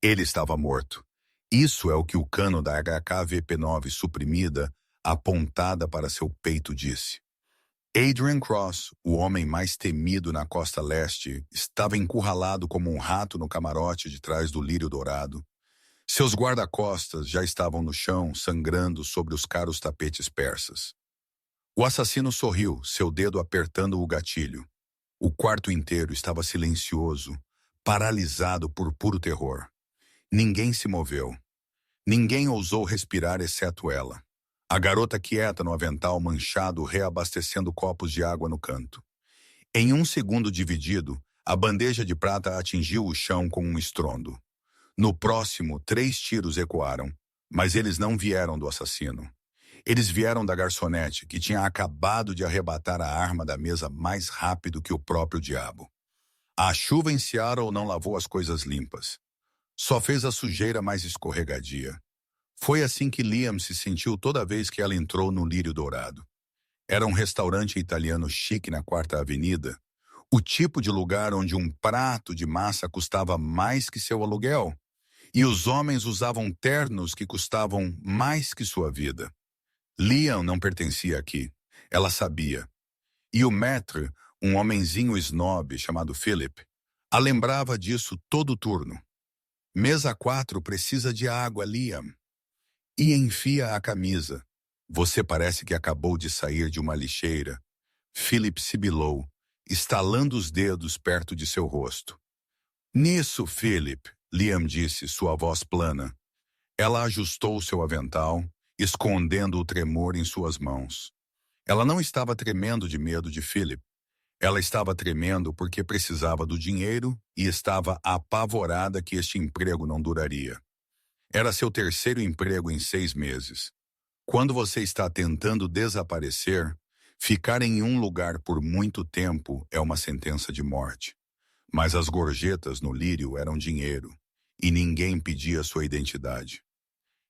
Ele estava morto. Isso é o que o cano da HKVP-9 suprimida, apontada para seu peito, disse. Adrian Cross, o homem mais temido na costa leste, estava encurralado como um rato no camarote de trás do lírio dourado. Seus guarda-costas já estavam no chão, sangrando sobre os caros tapetes persas. O assassino sorriu, seu dedo apertando o gatilho. O quarto inteiro estava silencioso, paralisado por puro terror. Ninguém se moveu. Ninguém ousou respirar exceto ela. A garota quieta no avental manchado reabastecendo copos de água no canto. Em um segundo dividido, a bandeja de prata atingiu o chão com um estrondo. No próximo, 3 tiros ecoaram, mas eles não vieram do assassino. Eles vieram da garçonete, que tinha acabado de arrebatar a arma da mesa mais rápido que o próprio diabo. A chuva em Seattle não lavou as coisas limpas. Só fez a sujeira mais escorregadia. Foi assim que Liam se sentiu toda vez que ela entrou no Lírio Dourado. Era um restaurante italiano chique na 4ª Avenida, o tipo de lugar onde um prato de massa custava mais que seu aluguel, e os homens usavam ternos que custavam mais que sua vida. Liam não pertencia aqui, ela sabia. E o maître, um homenzinho snob chamado Philip, a lembrava disso todo turno. Mesa 4 precisa de água, Liam. E enfia a camisa. Você parece que acabou de sair de uma lixeira. Philip sibilou, estalando os dedos perto de seu rosto. Nisso, Philip, Liam disse, sua voz plana. Ela ajustou seu avental, escondendo o tremor em suas mãos. Ela não estava tremendo de medo de Philip. Ela estava tremendo porque precisava do dinheiro e estava apavorada que este emprego não duraria. Era seu 3º emprego em 6 meses. Quando você está tentando desaparecer, ficar em um lugar por muito tempo é uma sentença de morte. Mas as gorjetas no lírio eram dinheiro, e ninguém pedia sua identidade.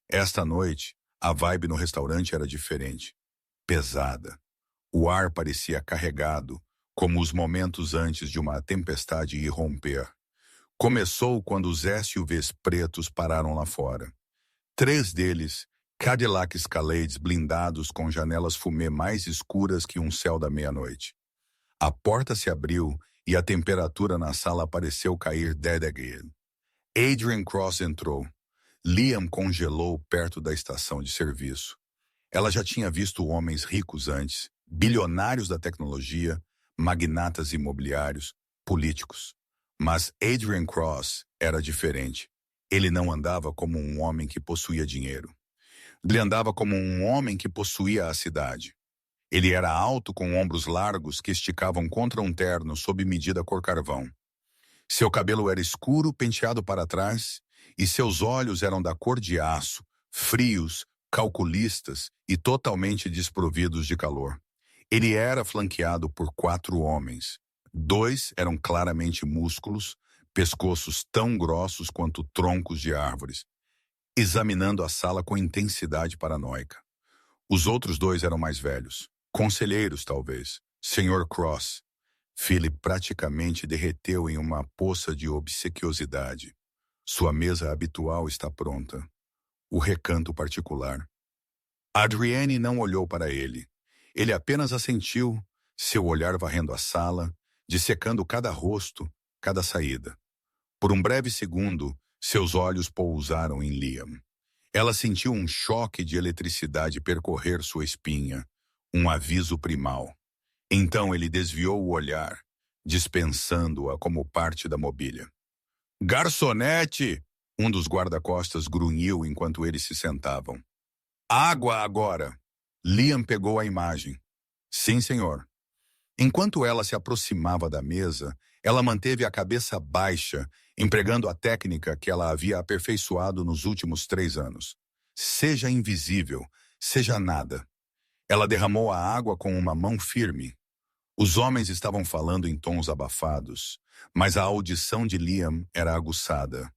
Esta noite, a vibe no restaurante era diferente. Pesada. O ar parecia carregado, como os momentos antes de uma tempestade irromper. Começou quando os SUVs pretos pararam lá fora. 3 deles, Cadillac Escalades blindados com janelas fumê mais escuras que um céu da meia-noite. A porta se abriu e a temperatura na sala pareceu cair dead. Adrian Cross entrou. Liam congelou perto da estação de serviço. Ela já tinha visto homens ricos antes, bilionários da tecnologia, magnatas imobiliários, políticos. Mas Adrian Cross era diferente. Ele não andava como um homem que possuía dinheiro. Ele andava como um homem que possuía a cidade. Ele era alto com ombros largos que esticavam contra um terno sob medida cor carvão. Seu cabelo era escuro, penteado para trás, e seus olhos eram da cor de aço, frios, calculistas e totalmente desprovidos de calor. Ele era flanqueado por 4 homens. 2 eram claramente músculos, pescoços tão grossos quanto troncos de árvores, examinando a sala com intensidade paranoica. Os outros 2 eram mais velhos, conselheiros talvez, Sr. Cross. Philip praticamente derreteu em uma poça de obsequiosidade. Sua mesa habitual está pronta. O recanto particular. Adrienne não olhou para ele. Ele apenas assentiu, seu olhar varrendo a sala, dissecando cada rosto, cada saída. Por um breve segundo, seus olhos pousaram em Liam. Ela sentiu um choque de eletricidade percorrer sua espinha, um aviso primal. Então ele desviou o olhar, dispensando-a como parte da mobília. Garçonete! Um dos guarda-costas grunhiu enquanto eles se sentavam. Água agora! Liam pegou a imagem. Sim, senhor. Enquanto ela se aproximava da mesa, ela manteve a cabeça baixa, empregando a técnica que ela havia aperfeiçoado nos últimos 3 anos. Seja invisível, seja nada. Ela derramou a água com uma mão firme. Os homens estavam falando em tons abafados, mas a audição de Liam era aguçada.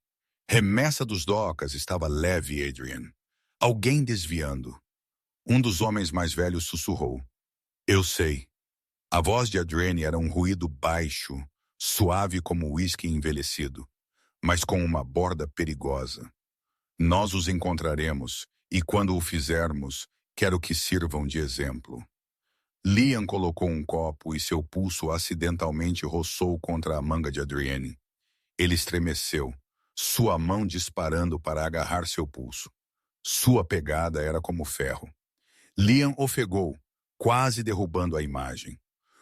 Remessa dos docas estava leve, Adrian. Alguém desviando. Um dos homens mais velhos sussurrou. Eu sei. A voz de Adrienne era um ruído baixo, suave como uísque envelhecido. mas com uma borda perigosa. Nós os encontraremos, e quando o fizermos, quero que sirvam de exemplo. Liam colocou um copo e seu pulso acidentalmente roçou contra a manga de Adrienne. Ele estremeceu, sua mão disparando para agarrar seu pulso. Sua pegada era como ferro. Liam ofegou, quase derrubando a imagem.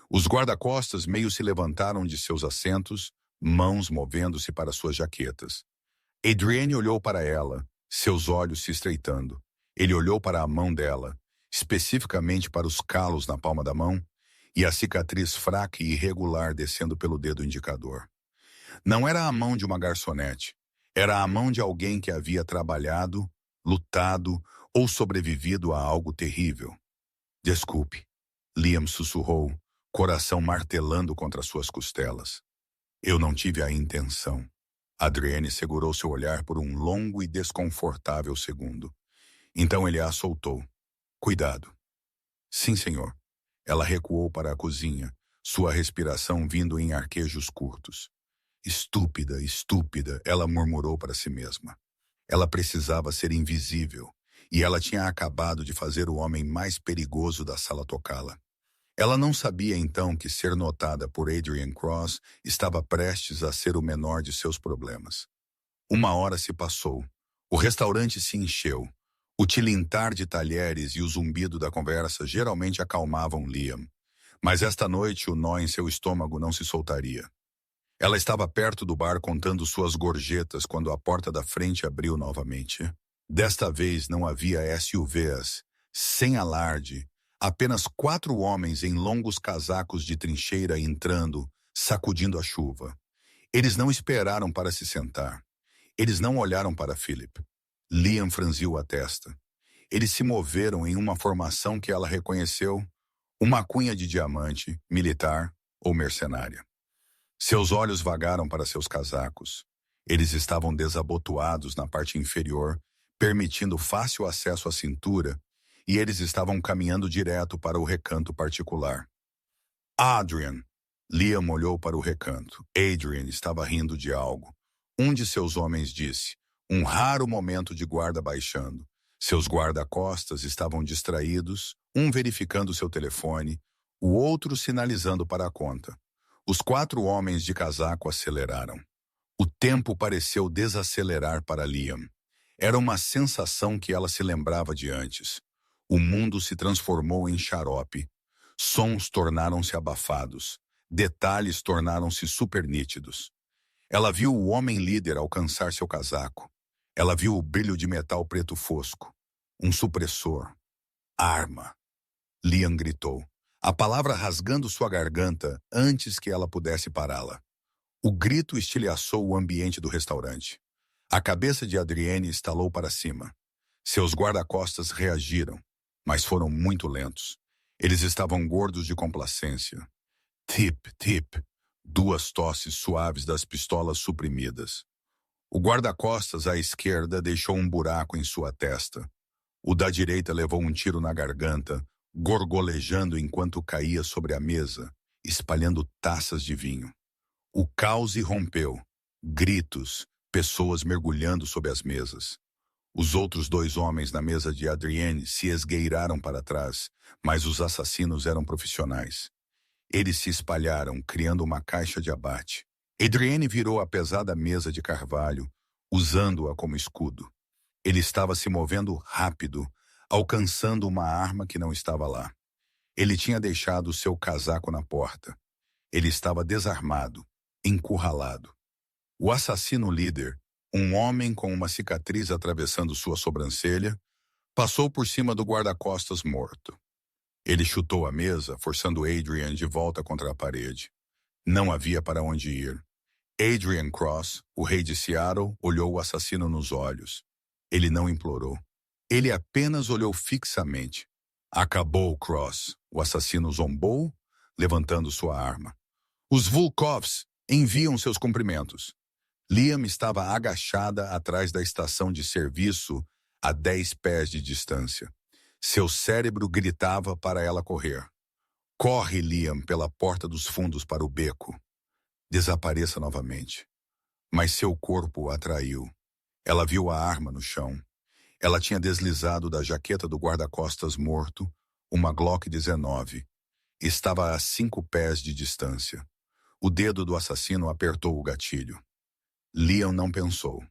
Os guarda-costas meio se levantaram de seus assentos, mãos movendo-se para suas jaquetas. Adrienne olhou para ela, seus olhos se estreitando. Ele olhou para a mão dela, especificamente para os calos na palma da mão, e a cicatriz fraca e irregular descendo pelo dedo indicador. Não era a mão de uma garçonete. Era a mão de alguém que havia trabalhado, lutado ou sobrevivido a algo terrível. Desculpe, Liam sussurrou, coração martelando contra suas costelas. Eu não tive a intenção. Adrienne segurou seu olhar por um longo e desconfortável segundo. Então ele a soltou. Cuidado. Sim, senhor. Ela recuou para a cozinha, sua respiração vindo em arquejos curtos. Estúpida, estúpida, ela murmurou para si mesma. Ela precisava ser invisível, e ela tinha acabado de fazer o homem mais perigoso da sala tocá-la. Ela não sabia então que ser notada por Adrian Cross estava prestes a ser o menor de seus problemas. Uma hora se passou. O restaurante se encheu. O tilintar de talheres e o zumbido da conversa geralmente acalmavam Liam. Mas esta noite o nó em seu estômago não se soltaria. Ela estava perto do bar contando suas gorjetas quando a porta da frente abriu novamente. Desta vez não havia SUVs, sem alarde, apenas 4 homens em longos casacos de trincheira entrando, sacudindo a chuva. Eles não esperaram para se sentar. Eles não olharam para Philip. Liam franziu a testa. Eles se moveram em uma formação que ela reconheceu, uma cunha de diamante, militar ou mercenária. Seus olhos vagaram para seus casacos. Eles estavam desabotoados na parte inferior, permitindo fácil acesso à cintura, e eles estavam caminhando direto para o recanto particular. Adrian! Liam olhou para o recanto. Adrian estava rindo de algo. Um de seus homens disse, um raro momento de guarda baixando. Seus guarda-costas estavam distraídos, um verificando seu telefone, o outro sinalizando para a conta. Os 4 homens de casaco aceleraram. O tempo pareceu desacelerar para Liam. Era uma sensação que ela se lembrava de antes. O mundo se transformou em xarope. Sons tornaram-se abafados. Detalhes tornaram-se super nítidos. Ela viu o homem líder alcançar seu casaco. Ela viu o brilho de metal preto fosco. Um supressor. Arma. Liam gritou, a palavra rasgando sua garganta antes que ela pudesse pará-la. O grito estilhaçou o ambiente do restaurante. A cabeça de Adrienne estalou para cima. Seus guarda-costas reagiram, mas foram muito lentos. Eles estavam gordos de complacência. Tip, tip. 2 tosses suaves das pistolas suprimidas. O guarda-costas à esquerda deixou um buraco em sua testa. O da direita levou um tiro na garganta, gorgolejando enquanto caía sobre a mesa, espalhando taças de vinho. O caos irrompeu. Gritos, pessoas mergulhando sob as mesas. Os outros 2 homens na mesa de Adrienne se esgueiraram para trás, mas os assassinos eram profissionais. Eles se espalharam, criando uma caixa de abate. Adrienne virou a pesada mesa de carvalho, usando-a como escudo. Ele estava se movendo rápido, alcançando uma arma que não estava lá. Ele tinha deixado seu casaco na porta. Ele estava desarmado, encurralado. O assassino líder, um homem com uma cicatriz atravessando sua sobrancelha, passou por cima do guarda-costas morto. Ele chutou a mesa, forçando Adrian de volta contra a parede. Não havia para onde ir. Adrian Cross, o rei de Seattle, olhou o assassino nos olhos. Ele não implorou. Ele apenas olhou fixamente. Acabou, Cross. O assassino zombou, levantando sua arma. Os Volkovs enviam seus cumprimentos. Liam estava agachada atrás da estação de serviço a 10 pés de distância. Seu cérebro gritava para ela correr. Corre, Liam, pela porta dos fundos para o beco. Desapareça novamente. mas seu corpo o atraiu. Ela viu a arma no chão. Ela tinha deslizado da jaqueta do guarda-costas morto, uma Glock 19. Estava a 5 pés de distância. O dedo do assassino apertou o gatilho. Liam não pensou.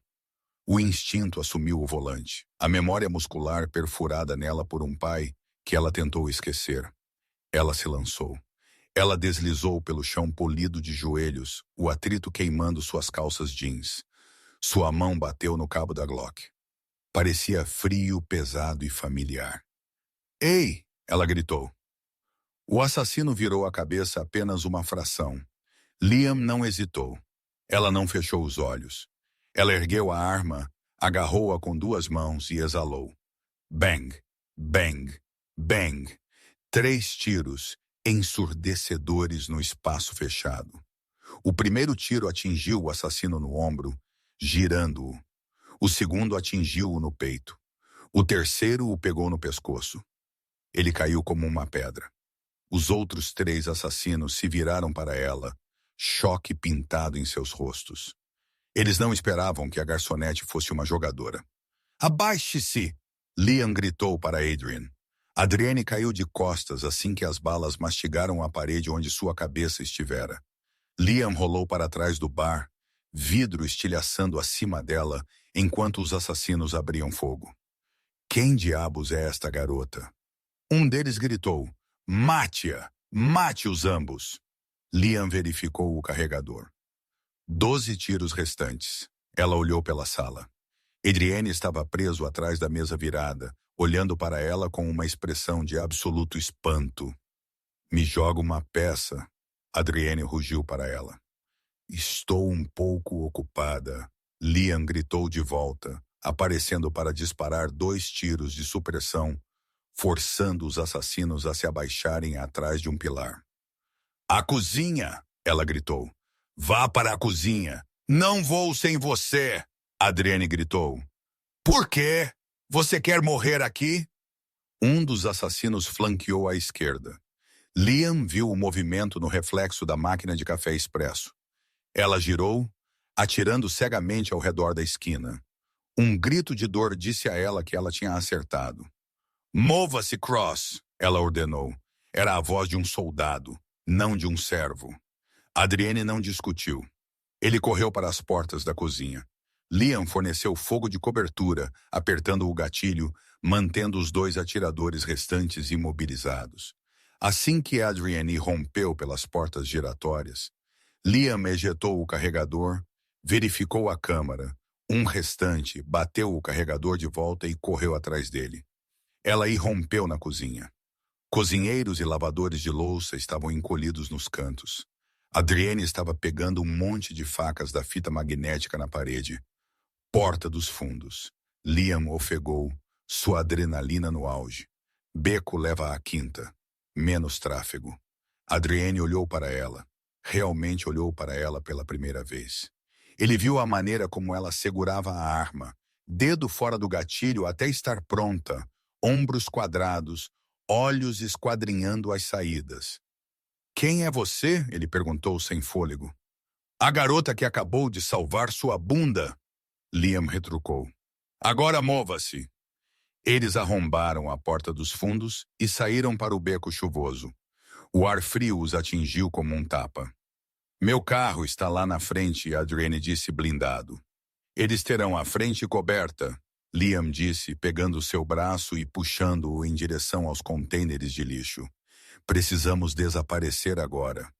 O instinto assumiu o volante, a memória muscular perfurada nela por um pai que ela tentou esquecer. Ela se lançou. Ela deslizou pelo chão polido de joelhos, o atrito queimando suas calças jeans. Sua mão bateu no cabo da Glock. Parecia frio, pesado e familiar. "Ei!" ela gritou. O assassino virou a cabeça apenas uma fração. Liam não hesitou. Ela não fechou os olhos. Ela ergueu a arma, agarrou-a com 2 mãos e exalou. Bang, bang, bang. 3 tiros, ensurdecedores no espaço fechado. O primeiro tiro atingiu o assassino no ombro, girando-o. O segundo atingiu-o no peito. O terceiro o pegou no pescoço. Ele caiu como uma pedra. Os outros 3 assassinos se viraram para ela, choque pintado em seus rostos. Eles não esperavam que a garçonete fosse uma jogadora. "Abaixe-se!" Liam gritou para Adrian. Adrienne caiu de costas assim que as balas mastigaram a parede onde sua cabeça estivera. Liam rolou para trás do bar, vidro estilhaçando acima dela, enquanto os assassinos abriam fogo. "Quem diabos é esta garota?" Um deles gritou, "Mate-a! Mate-os ambos!" Liam verificou o carregador. 12 tiros restantes. Ela olhou pela sala. Adrienne estava preso atrás da mesa virada, olhando para ela com uma expressão de absoluto espanto. "Me joga uma peça", Adrienne rugiu para ela. "Estou um pouco ocupada", Liam gritou de volta, aparecendo para disparar 2 tiros de supressão, forçando os assassinos a se abaixarem atrás de um pilar. "A cozinha!" ela gritou. "Vá para a cozinha! Não vou sem você!" Adrienne gritou. "Por quê? Você quer morrer aqui?" Um dos assassinos flanqueou à esquerda. Liam viu o movimento no reflexo da máquina de café expresso. Ela girou, atirando cegamente ao redor da esquina. Um grito de dor disse a ela que ela tinha acertado. "Mova-se, Cross!" ela ordenou. Era a voz de um soldado, não de um servo. Adrienne não discutiu. Ele correu para as portas da cozinha. Liam forneceu fogo de cobertura, apertando o gatilho, mantendo os 2 atiradores restantes imobilizados. Assim que Adrienne rompeu pelas portas giratórias, Liam ejetou o carregador, verificou a câmara. Um restante bateu o carregador de volta e correu atrás dele. Ela irrompeu na cozinha. Cozinheiros e lavadores de louça estavam encolhidos nos cantos. Adrienne estava pegando um monte de facas da fita magnética na parede. Porta dos fundos. Liam ofegou, sua adrenalina no auge. Beco leva à quinta. Menos tráfego. Adrienne olhou para ela. Realmente olhou para ela pela primeira vez. Ele viu a maneira como ela segurava a arma, dedo fora do gatilho até estar pronta, ombros quadrados, olhos esquadrinhando as saídas. "Quem é você?" ele perguntou sem fôlego. "A garota que acabou de salvar sua bunda", Liam retrucou. "Agora mova-se." Eles arrombaram a porta dos fundos e saíram para o beco chuvoso. O ar frio os atingiu como um tapa. "Meu carro está lá na frente", Adrienne disse blindado. "Eles terão a frente coberta", Liam disse, pegando seu braço e puxando-o em direção aos contêineres de lixo. "Precisamos desaparecer agora."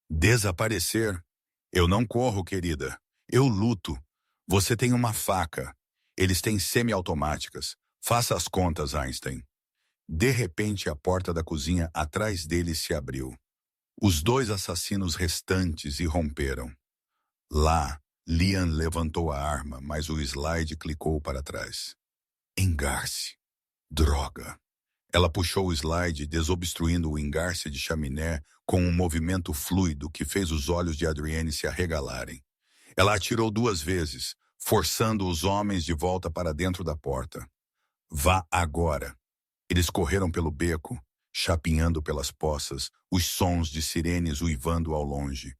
"Desaparecer? Eu não corro, querida. Eu luto. Você tem uma faca. Eles têm semiautomáticas. Faça as contas, Einstein." De repente, a porta da cozinha atrás deles se abriu. Os 2 assassinos restantes irromperam. Lá, Liam levantou a arma, mas o slide clicou para trás. Engarce. Droga. Ela puxou o slide, desobstruindo o engarce de chaminé com um movimento fluido que fez os olhos de Adrienne se arregalarem. Ela atirou 2 vezes, forçando os homens de volta para dentro da porta. "Vá agora." Eles correram pelo beco, chapinhando pelas poças, os sons de sirenes uivando ao longe.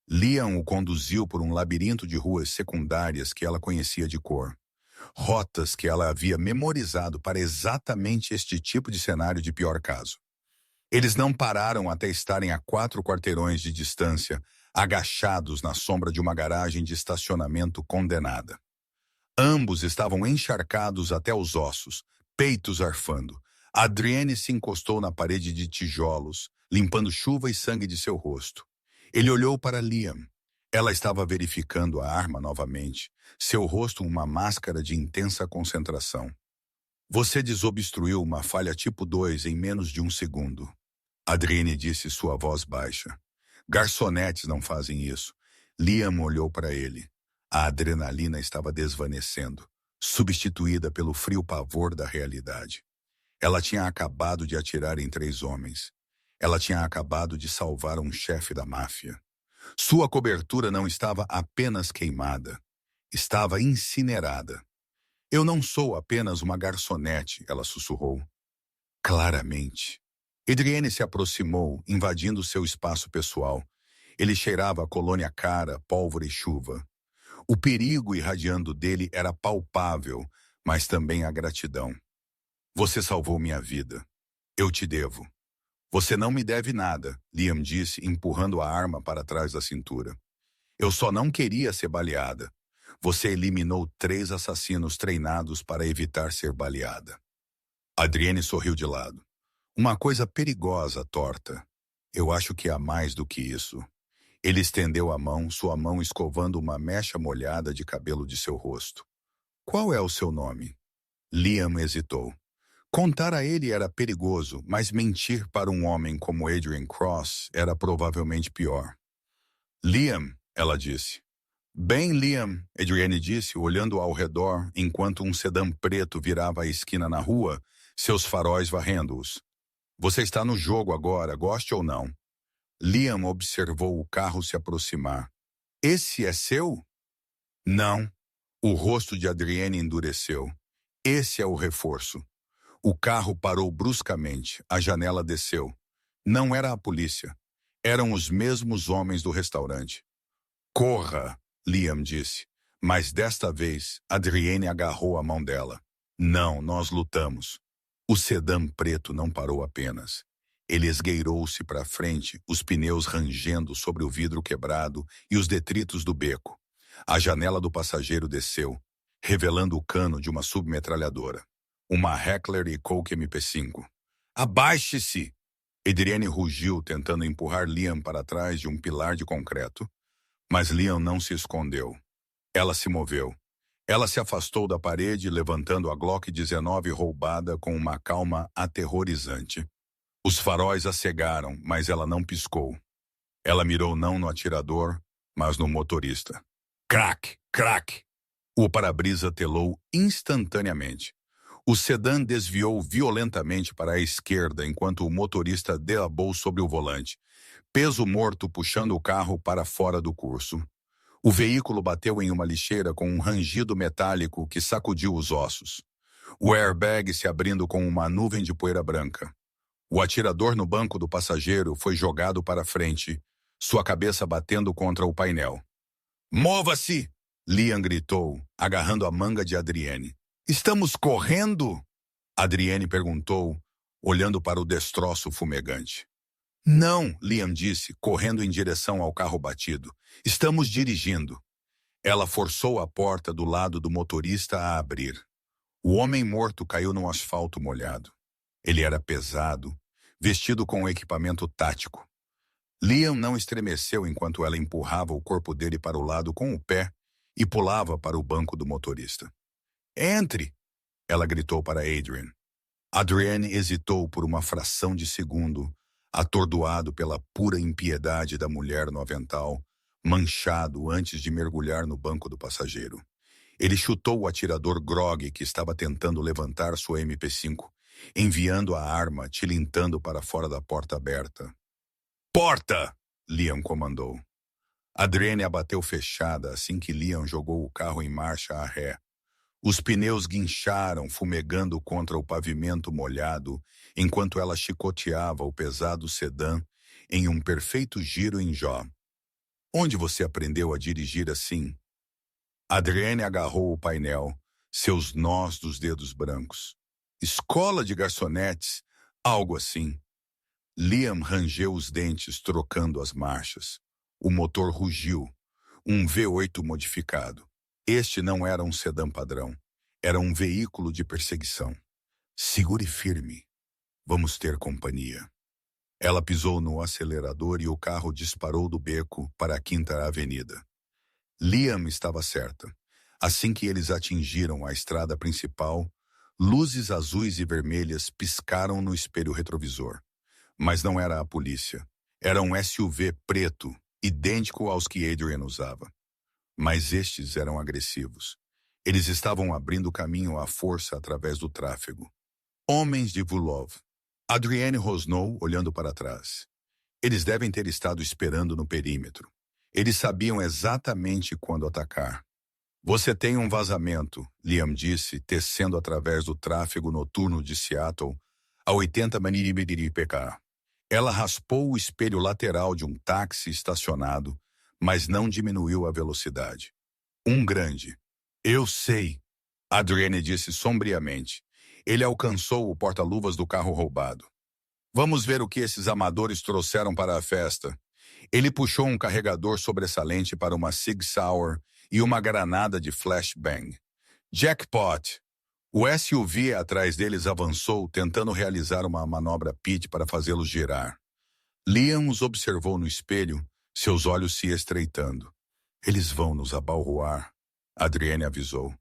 Liam o conduziu por um labirinto de ruas secundárias que ela conhecia de cor. Rotas que ela havia memorizado para exatamente este tipo de cenário de pior caso. Eles não pararam até estarem a 4 quarteirões de distância, agachados na sombra de uma garagem de estacionamento condenada. Ambos estavam encharcados até os ossos, peitos arfando. Adrienne se encostou na parede de tijolos, limpando chuva e sangue de seu rosto. Ele olhou para Liam. Ela estava verificando a arma novamente, seu rosto uma máscara de intensa concentração. Você desobstruiu uma falha tipo 2 em menos de um segundo. Adrienne disse sua voz baixa. Garçonetes não fazem isso. Liam olhou para ele. A adrenalina estava desvanecendo, substituída pelo frio pavor da realidade. Ela tinha acabado de atirar em 3 homens. Ela tinha acabado de salvar um chefe da máfia. Sua cobertura não estava apenas queimada, estava incinerada. Eu não sou apenas uma garçonete, ela sussurrou. Claramente. Adrienne se aproximou, invadindo seu espaço pessoal. Ele cheirava a colônia cara, pólvora e chuva. O perigo irradiando dele era palpável, mas também a gratidão. Você salvou minha vida. Eu te devo. Você não me deve nada, Liam disse, empurrando a arma para trás da cintura. Eu só não queria ser baleada. Você eliminou 3 assassinos treinados para evitar ser baleada. Adrienne sorriu de lado. Uma coisa perigosa, torta. Eu acho que há mais do que isso. Ele estendeu a mão, sua mão escovando uma mecha molhada de cabelo de seu rosto. Qual é o seu nome? Liam hesitou. Contar a ele era perigoso, mas mentir para um homem como Adrian Cross era provavelmente pior. Liam, ela disse. Bem, Liam, Adrienne disse, olhando ao redor enquanto um sedã preto virava a esquina na rua, seus faróis varrendo-os. Você está no jogo agora, goste ou não. Liam observou o carro se aproximar. Esse é seu? Não. O rosto de Adrienne endureceu. Esse é o reforço. O carro parou bruscamente, a janela desceu. Não era a polícia. Eram os mesmos homens do restaurante. Corra, Liam disse. Mas desta vez, Adrienne agarrou a mão dela. Não, nós lutamos. O sedã preto não parou apenas. Ele esgueirou-se para frente, os pneus rangendo sobre o vidro quebrado e os detritos do beco. A janela do passageiro desceu, revelando o cano de uma submetralhadora. Uma Heckler e Koch MP5. Abaixe-se! Adrienne rugiu, tentando empurrar Liam para trás de um pilar de concreto. Mas Liam não se escondeu. Ela se moveu. Ela se afastou da parede, levantando a Glock 19 roubada com uma calma aterrorizante. Os faróis a cegaram, mas ela não piscou. Ela mirou não no atirador, mas no motorista. Crack! Crack! O para-brisa telou instantaneamente. O sedã desviou violentamente para a esquerda enquanto o motorista derrapou sobre o volante, peso morto puxando o carro para fora do curso. O veículo bateu em uma lixeira com um rangido metálico que sacudiu os ossos. O airbag se abrindo com uma nuvem de poeira branca. O atirador no banco do passageiro foi jogado para frente, sua cabeça batendo contra o painel. Mova-se! Liam gritou, agarrando a manga de Adrienne. Estamos correndo? Adrienne perguntou, olhando para o destroço fumegante. Não, Liam disse, correndo em direção ao carro batido. Estamos dirigindo. Ela forçou a porta do lado do motorista a abrir. O homem morto caiu no asfalto molhado. Ele era pesado, vestido com um equipamento tático. Liam não estremeceu enquanto ela empurrava o corpo dele para o lado com o pé e pulava para o banco do motorista. Entre! Ela gritou para Adrian. Adrienne hesitou por uma fração de segundo, atordoado pela pura impiedade da mulher no avental, manchado antes de mergulhar no banco do passageiro. Ele chutou o atirador grogue que estava tentando levantar sua MP5, enviando a arma tilintando para fora da porta aberta. Porta! Liam comandou. Adrienne abateu fechada assim que Liam jogou o carro em marcha a ré. Os pneus guincharam, fumegando contra o pavimento molhado, enquanto ela chicoteava o pesado sedã em um perfeito giro em Jó. Onde você aprendeu a dirigir assim? Adrienne agarrou o painel, seus nós dos dedos brancos. Escola de garçonetes, algo assim. Liam rangeu os dentes, trocando as marchas. O motor rugiu. Um V8 modificado. Este não era um sedã padrão. Era um veículo de perseguição. Segure firme. Vamos ter companhia. Ela pisou no acelerador e o carro disparou do beco para a Quinta Avenida. Liam estava certa. Assim que eles atingiram a estrada principal, luzes azuis e vermelhas piscaram no espelho retrovisor. Mas não era a polícia. Era um SUV preto, idêntico aos que Adrian usava. Mas estes eram agressivos. Eles estavam abrindo caminho à força através do tráfego. Homens de Vulov. Adrienne rosnou, olhando para trás. Eles devem ter estado esperando no perímetro. Eles sabiam exatamente quando atacar. Você tem um vazamento, Liam disse, tecendo através do tráfego noturno de Seattle a 80 mph. Ela raspou o espelho lateral de um táxi estacionado, mas não diminuiu a velocidade. Um grande. Eu sei, Adrienne disse sombriamente. Ele alcançou o porta-luvas do carro roubado. Vamos ver o que esses amadores trouxeram para a festa. Ele puxou um carregador sobressalente para uma Sig Sauer e uma granada de flashbang. Jackpot! O SUV atrás deles avançou, tentando realizar uma manobra pit para fazê-los girar. Liam os observou no espelho, seus olhos se estreitando. Eles vão nos abalroar, Adrienne avisou.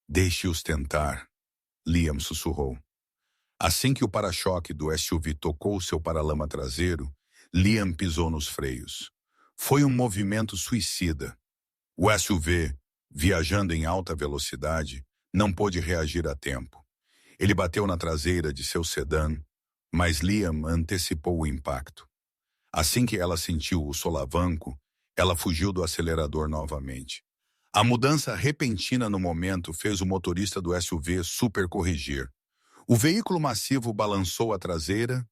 Deixe-os tentar, Liam sussurrou. Assim que o para-choque do SUV tocou seu paralama traseiro, Liam pisou nos freios. Foi um movimento suicida. O SUV, viajando em alta velocidade, não pôde reagir a tempo. Ele bateu na traseira de seu sedã, mas Liam antecipou o impacto. Assim que ela sentiu o solavanco, ela fugiu do acelerador novamente. A mudança repentina no momento fez o motorista do SUV supercorrigir. O veículo massivo balançou a traseira,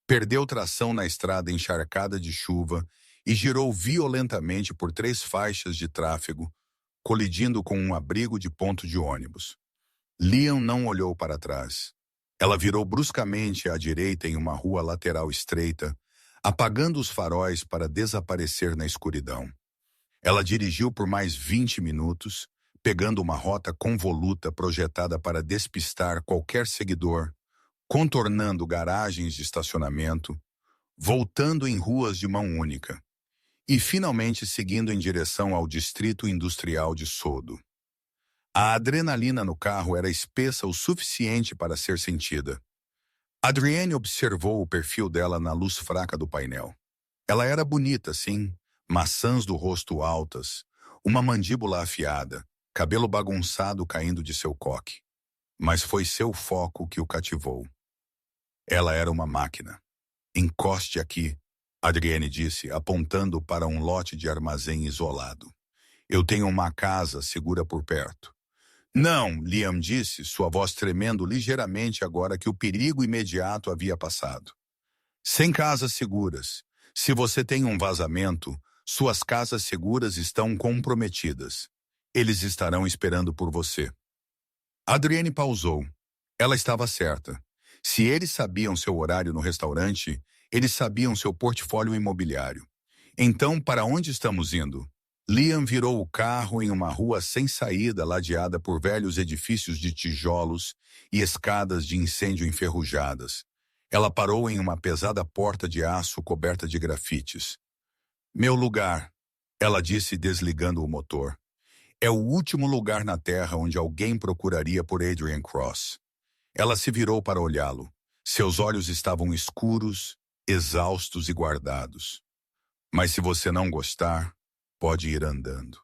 perdeu tração na estrada encharcada de chuva e girou violentamente por 3 faixas de tráfego, colidindo com um abrigo de ponto de ônibus. Liam não olhou para trás. Ela virou bruscamente à direita em uma rua lateral estreita, apagando os faróis para desaparecer na escuridão. Ela dirigiu por mais 20 minutos, pegando uma rota convoluta projetada para despistar qualquer seguidor, contornando garagens de estacionamento, voltando em ruas de mão única, e finalmente seguindo em direção ao distrito industrial de Sodo. A adrenalina no carro era espessa o suficiente para ser sentida. Adrienne observou o perfil dela na luz fraca do painel. Ela era bonita, sim, maçãs do rosto altas, uma mandíbula afiada, cabelo bagunçado caindo de seu coque. Mas foi seu foco que o cativou. Ela era uma máquina. Encoste aqui, Adrienne disse, apontando para um lote de armazém isolado. Eu tenho uma casa segura por perto. Não, Liam disse, sua voz tremendo ligeiramente agora que o perigo imediato havia passado. Sem casas seguras. Se você tem um vazamento, suas casas seguras estão comprometidas. Eles estarão esperando por você. Adrienne pausou. Ela estava certa. Se eles sabiam seu horário no restaurante, eles sabiam seu portfólio imobiliário. Então, para onde estamos indo? Liam virou o carro em uma rua sem saída ladeada por velhos edifícios de tijolos e escadas de incêndio enferrujadas. Ela parou em uma pesada porta de aço coberta de grafites. Meu lugar, ela disse desligando o motor. É o último lugar na Terra onde alguém procuraria por Adrian Cross. Ela se virou para olhá-lo. Seus olhos estavam escuros, exaustos e guardados. Mas se você não gostar, pode ir andando.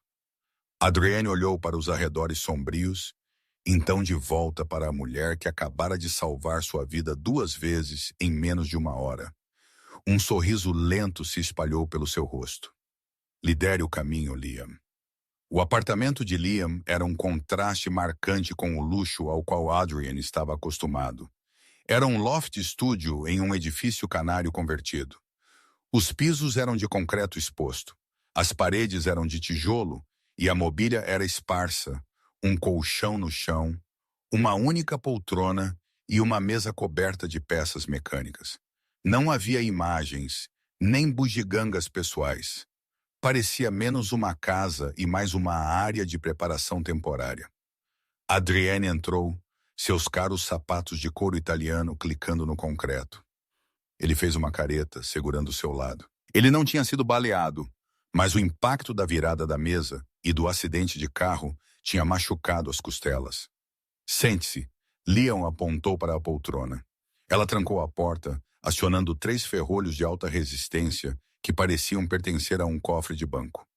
Adrienne olhou para os arredores sombrios, então de volta para a mulher que acabara de salvar sua vida 2 vezes em menos de 1 hora. Um sorriso lento se espalhou pelo seu rosto. Lidere o caminho, Liam. O apartamento de Liam era um contraste marcante com o luxo ao qual Adrian estava acostumado. Era um loft estúdio em um edifício canário convertido. Os pisos eram de concreto exposto. As paredes eram de tijolo e a mobília era esparsa, um colchão no chão, uma única poltrona e uma mesa coberta de peças mecânicas. Não havia imagens, nem bugigangas pessoais. Parecia menos uma casa e mais uma área de preparação temporária. Adrienne entrou, seus caros sapatos de couro italiano clicando no concreto. Ele fez uma careta, segurando o seu lado. Ele não tinha sido baleado, mas o impacto da virada da mesa e do acidente de carro tinha machucado as costelas. Sente-se, Liam apontou para a poltrona. Ela trancou a porta, acionando 3 ferrolhos de alta resistência que pareciam pertencer a um cofre de banco.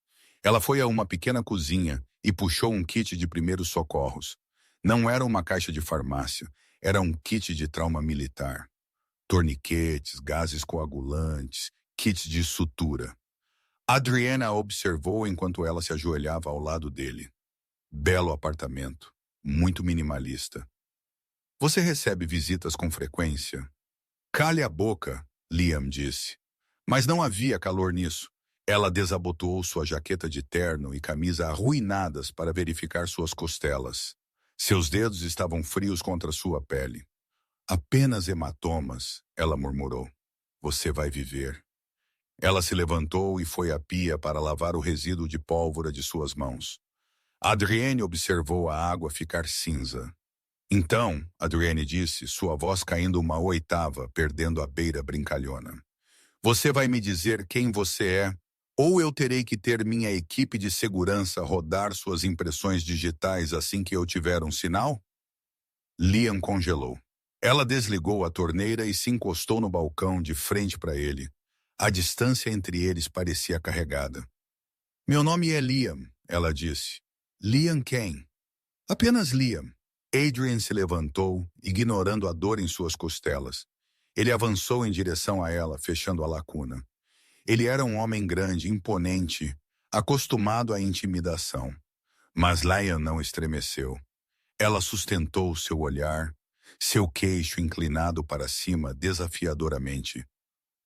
Ela foi a uma pequena cozinha e puxou um kit de primeiros socorros. Não era uma caixa de farmácia, era um kit de trauma militar. Torniquetes, gases coagulantes, kits de sutura. Adrienne a observou enquanto ela se ajoelhava ao lado dele. Belo apartamento, muito minimalista. Você recebe visitas com frequência? Cale a boca, Liam disse. Mas não havia calor nisso. Ela desabotoou sua jaqueta de terno e camisa arruinadas para verificar suas costelas. Seus dedos estavam frios contra sua pele. Apenas hematomas, ela murmurou. Você vai viver. Ela se levantou e foi à pia para lavar o resíduo de pólvora de suas mãos. Adrienne observou a água ficar cinza. Então, Adrienne disse, sua voz caindo uma oitava, perdendo a beira brincalhona. Você vai me dizer quem você é, ou eu terei que ter minha equipe de segurança rodar suas impressões digitais assim que eu tiver um sinal? Liam congelou. Ela desligou a torneira e se encostou no balcão de frente para ele. A distância entre eles parecia carregada. Meu nome é Liam, ela disse. Liam quem? Apenas Liam. Adrian se levantou, ignorando a dor em suas costelas. Ele avançou em direção a ela, fechando a lacuna. Ele era um homem grande, imponente, acostumado à intimidação. Mas Liam não estremeceu. Ela sustentou seu olhar, seu queixo inclinado para cima desafiadoramente.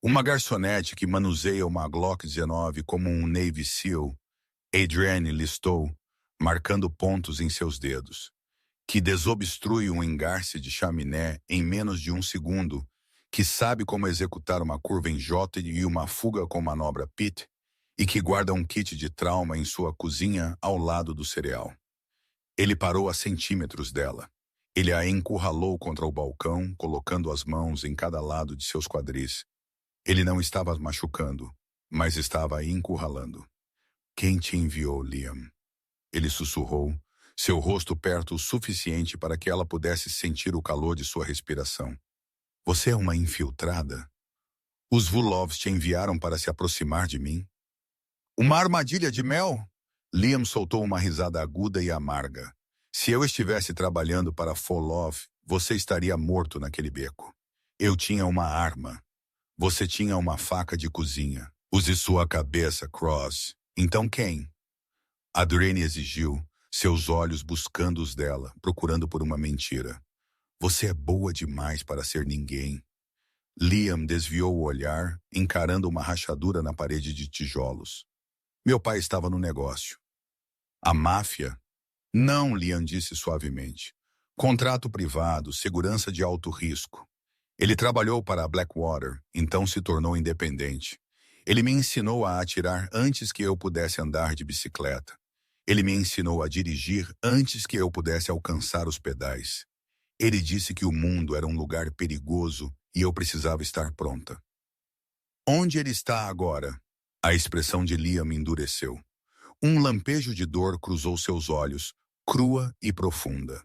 Uma garçonete que manuseia uma Glock 19 como um Navy SEAL, Adrienne listou, marcando pontos em seus dedos. Que desobstrui um engarce de chaminé em menos de um segundo, que sabe como executar uma curva em J e uma fuga com manobra PIT, e que guarda um kit de trauma em sua cozinha ao lado do cereal. Ele parou a centímetros dela. Ele a encurralou contra o balcão, colocando as mãos em cada lado de seus quadris. Ele não estava machucando, mas estava a encurralando. Quem te enviou, Liam? Ele sussurrou, seu rosto perto o suficiente para que ela pudesse sentir o calor de sua respiração. Você é uma infiltrada? Os Vulovs te enviaram para se aproximar de mim? Uma armadilha de mel? Liam soltou uma risada aguda e amarga. Se eu estivesse trabalhando para Volov, você estaria morto naquele beco. Eu tinha uma arma. Você tinha uma faca de cozinha. Use sua cabeça, Cross. Então quem? Adrienne exigiu, seus olhos buscando os dela, procurando por uma mentira. Você é boa demais para ser ninguém. Liam desviou o olhar, encarando uma rachadura na parede de tijolos. Meu pai estava no negócio. A máfia? Não, Liam disse suavemente. Contrato privado, segurança de alto risco. Ele trabalhou para a Blackwater, então se tornou independente. Ele me ensinou a atirar antes que eu pudesse andar de bicicleta. Ele me ensinou a dirigir antes que eu pudesse alcançar os pedais. Ele disse que o mundo era um lugar perigoso e eu precisava estar pronta. Onde ele está agora? A expressão de Liam endureceu. Um lampejo de dor cruzou seus olhos, crua e profunda.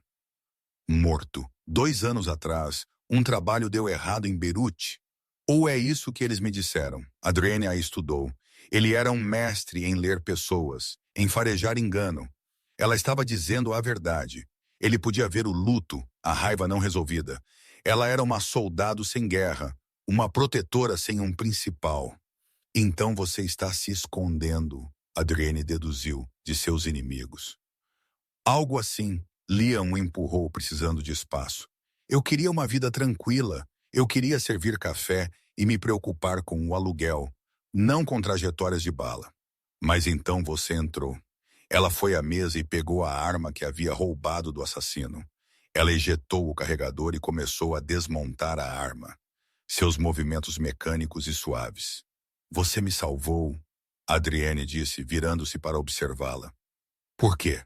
Morto. 2 anos atrás, um trabalho deu errado em Beirute. Ou é isso que eles me disseram? Adrienne a estudou. Ele era um mestre em ler pessoas, em farejar engano. Ela estava dizendo a verdade. Ele podia ver o luto, a raiva não resolvida. Ela era uma soldado sem guerra, uma protetora sem um principal. Então você está se escondendo, Adrienne deduziu, de seus inimigos. Algo assim, Liam o empurrou precisando de espaço. Eu queria uma vida tranquila. Eu queria servir café e me preocupar com o aluguel, não com trajetórias de bala. Mas então você entrou. Ela foi à mesa e pegou a arma que havia roubado do assassino. Ela ejetou o carregador e começou a desmontar a arma. Seus movimentos mecânicos e suaves. Você me salvou, Adrienne disse, virando-se para observá-la. Por quê?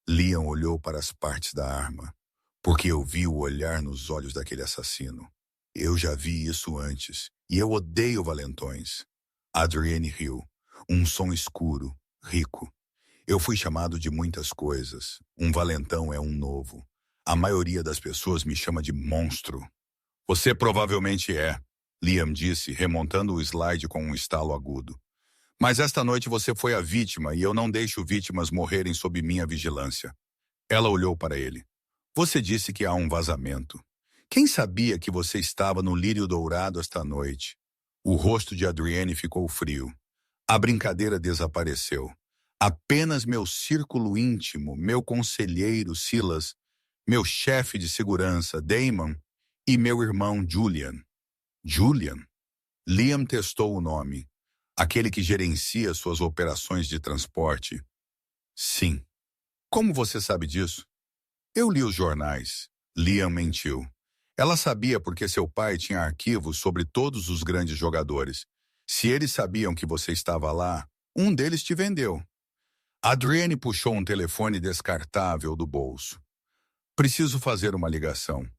Liam olhou para as partes da arma. Porque eu vi o olhar nos olhos daquele assassino. Eu já vi isso antes, e eu odeio valentões. Adrienne riu. Um som escuro, rico. Eu fui chamado de muitas coisas. Um valentão é um novo. A maioria das pessoas me chama de monstro. Você provavelmente é, Liam disse, remontando o slide com um estalo agudo. Mas esta noite você foi a vítima e eu não deixo vítimas morrerem sob minha vigilância. Ela olhou para ele. Você disse que há um vazamento. Quem sabia que você estava no lírio dourado esta noite? O rosto de Adrienne ficou frio. A brincadeira desapareceu. Apenas meu círculo íntimo, meu conselheiro Silas, meu chefe de segurança Damon e meu irmão Julian. Julian? Liam testou o nome. Aquele que gerencia suas operações de transporte. Sim. Como você sabe disso? Eu li os jornais. Liam mentiu. Ela sabia porque seu pai tinha arquivos sobre todos os grandes jogadores. Se eles sabiam que você estava lá, um deles te vendeu. Adrienne puxou um telefone descartável do bolso. Preciso fazer uma ligação.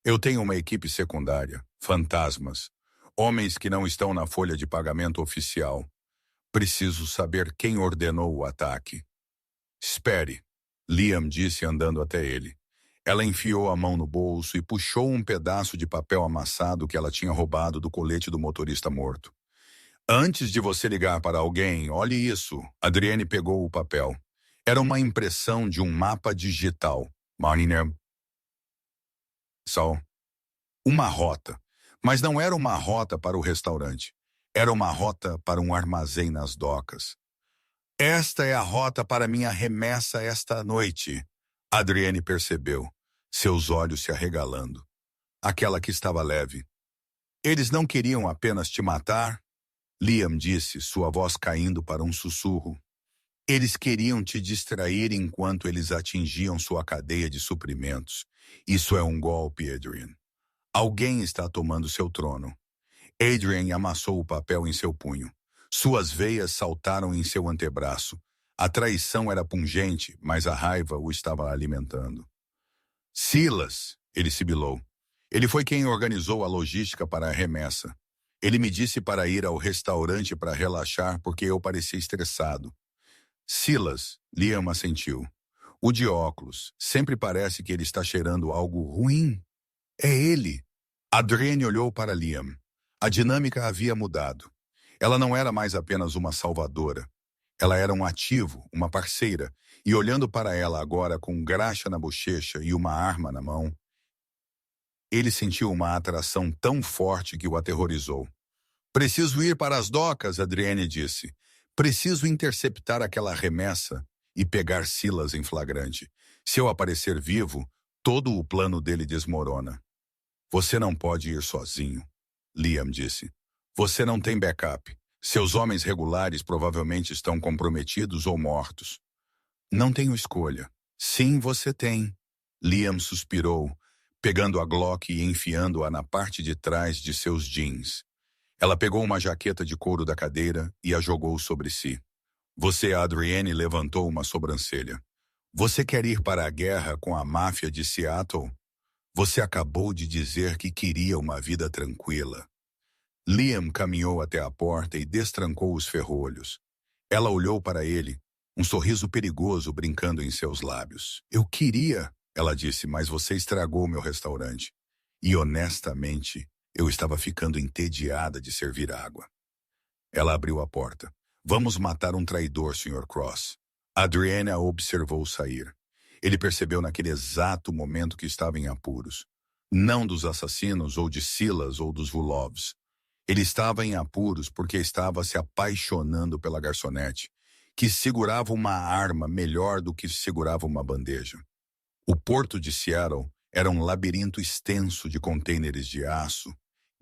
Eu tenho uma equipe secundária, fantasmas, homens que não estão na folha de pagamento oficial. Preciso saber quem ordenou o ataque. Espere, Liam disse andando até ele. Ela enfiou a mão no bolso e puxou um pedaço de papel amassado que ela tinha roubado do colete do motorista morto. Antes de você ligar para alguém, olhe isso. Adrienne pegou o papel. Era uma impressão de um mapa digital. Mariner. Só. Uma rota. Mas não era uma rota para o restaurante. Era uma rota para um armazém nas docas. Esta é a rota para minha remessa esta noite. Adrienne percebeu, seus olhos se arregalando. Aquela que estava leve. Eles não queriam apenas te matar? Liam disse, sua voz caindo para um sussurro. Eles queriam te distrair enquanto eles atingiam sua cadeia de suprimentos. Isso é um golpe, Adrian. Alguém está tomando seu trono. Adrian amassou o papel em seu punho. Suas veias saltaram em seu antebraço. A traição era pungente, mas a raiva o estava alimentando. Silas, ele sibilou. Ele foi quem organizou a logística para a remessa. Ele me disse para ir ao restaurante para relaxar porque eu parecia estressado. Silas, Liam assentiu. O de óculos. Sempre parece que ele está cheirando algo ruim. É ele. Adrienne olhou para Liam. A dinâmica havia mudado. Ela não era mais apenas uma salvadora. Ela era um ativo, uma parceira, e olhando para ela agora com graxa na bochecha e uma arma na mão, ele sentiu uma atração tão forte que o aterrorizou. Preciso ir para as docas, Adrienne disse. Preciso interceptar aquela remessa e pegar Silas em flagrante. Se eu aparecer vivo, todo o plano dele desmorona. Você não pode ir sozinho, Liam disse. Você não tem backup. Seus homens regulares provavelmente estão comprometidos ou mortos. Não tenho escolha. Sim, você tem. Liam suspirou, pegando a Glock e enfiando-a na parte de trás de seus jeans. Ela pegou uma jaqueta de couro da cadeira e a jogou sobre si. Você, Adrienne, levantou uma sobrancelha. Você quer ir para a guerra com a máfia de Seattle? Você acabou de dizer que queria uma vida tranquila. Liam caminhou até a porta e destrancou os ferrolhos. Ela olhou para ele, um sorriso perigoso brincando em seus lábios. Eu queria, ela disse, mas você estragou meu restaurante. E honestamente, eu estava ficando entediada de servir água. Ela abriu a porta. Vamos matar um traidor, Sr. Cross. Adrienne a observou sair. Ele percebeu naquele exato momento que estava em apuros. Não dos assassinos, ou de Silas, ou dos Vulovs. Ele estava em apuros porque estava se apaixonando pela garçonete, que segurava uma arma melhor do que segurava uma bandeja. O porto de Seattle era um labirinto extenso de contêineres de aço,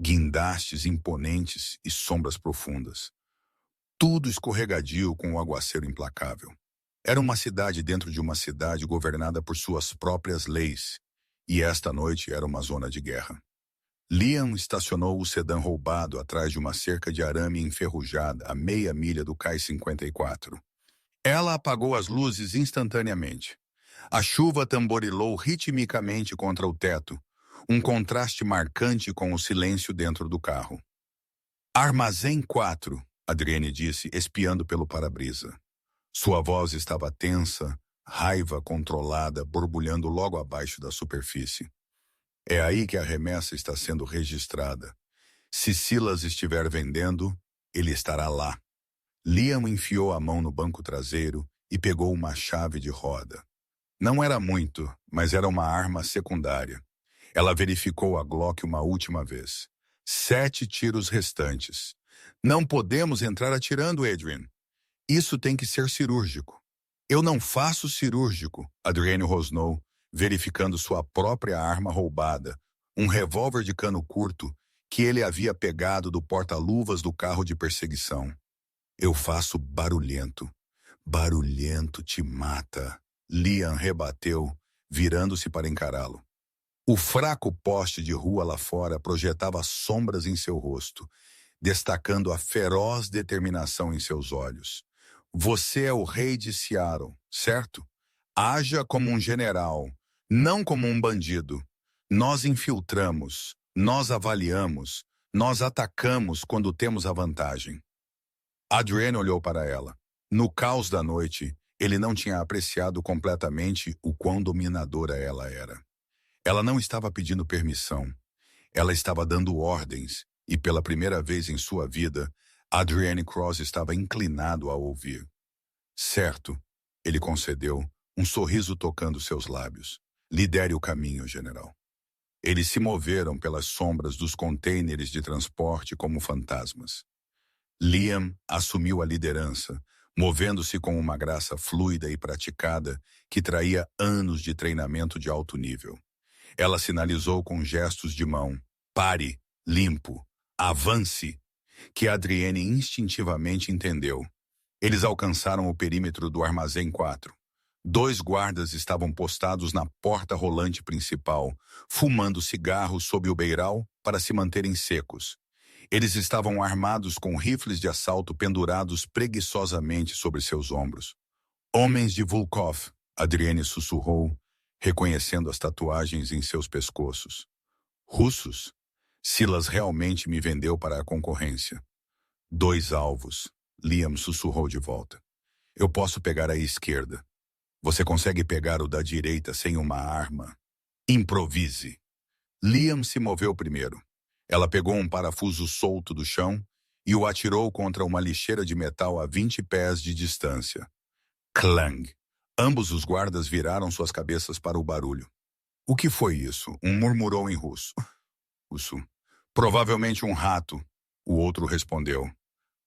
guindastes imponentes e sombras profundas. Tudo escorregadio com o aguaceiro implacável. Era uma cidade dentro de uma cidade governada por suas próprias leis, e esta noite era uma zona de guerra. Liam estacionou o sedã roubado atrás de uma cerca de arame enferrujada a meia milha do Cais 54. Ela apagou as luzes instantaneamente. A chuva tamborilou ritmicamente contra o teto, um contraste marcante com o silêncio dentro do carro. Armazém 4, Adrienne disse, espiando pelo para-brisa. Sua voz estava tensa, raiva controlada, borbulhando logo abaixo da superfície. É aí que a remessa está sendo registrada. Se Silas estiver vendendo, ele estará lá. Liam enfiou a mão no banco traseiro e pegou uma chave de roda. Não era muito, mas era uma arma secundária. Ela verificou a Glock uma última vez. 7 tiros restantes. Não podemos entrar atirando, Adrian. Isso tem que ser cirúrgico. Eu não faço cirúrgico, Adrienne rosnou, verificando sua própria arma roubada, um revólver de cano curto que ele havia pegado do porta-luvas do carro de perseguição. Eu faço barulhento. Barulhento te mata. Liam rebateu, virando-se para encará-lo. O fraco poste de rua lá fora projetava sombras em seu rosto, destacando a feroz determinação em seus olhos. Você é o rei de Seattle, certo? Haja como um general, não como um bandido. Nós infiltramos, nós avaliamos, nós atacamos quando temos a vantagem. Adrienne olhou para ela. No caos da noite, ele não tinha apreciado completamente o quão dominadora ela era. Ela não estava pedindo permissão. Ela estava dando ordens, e pela primeira vez em sua vida, Adrienne Cross estava inclinado a ouvir. Certo, ele concedeu, um sorriso tocando seus lábios. Lidere o caminho, general. Eles se moveram pelas sombras dos contêineres de transporte como fantasmas. Liam assumiu a liderança, movendo-se com uma graça fluida e praticada que traía anos de treinamento de alto nível. Ela sinalizou com gestos de mão, pare, limpo, avance, que Adrienne instintivamente entendeu. Eles alcançaram o perímetro do Armazém 4. 2 guardas estavam postados na porta rolante principal, fumando cigarros sob o beiral para se manterem secos. Eles estavam armados com rifles de assalto pendurados preguiçosamente sobre seus ombros. Homens de Volkov, Adrienne sussurrou, reconhecendo as tatuagens em seus pescoços. Russos? Silas realmente me vendeu para a concorrência. 2 alvos, Liam sussurrou de volta. Eu posso pegar a esquerda. Você consegue pegar o da direita sem uma arma? Improvise. Liam se moveu primeiro. Ela pegou um parafuso solto do chão e o atirou contra uma lixeira de metal a 20 pés de distância. Clang! Ambos os guardas viraram suas cabeças para o barulho. O que foi isso? Um murmurou em russo. Russo. Provavelmente um rato, o outro respondeu.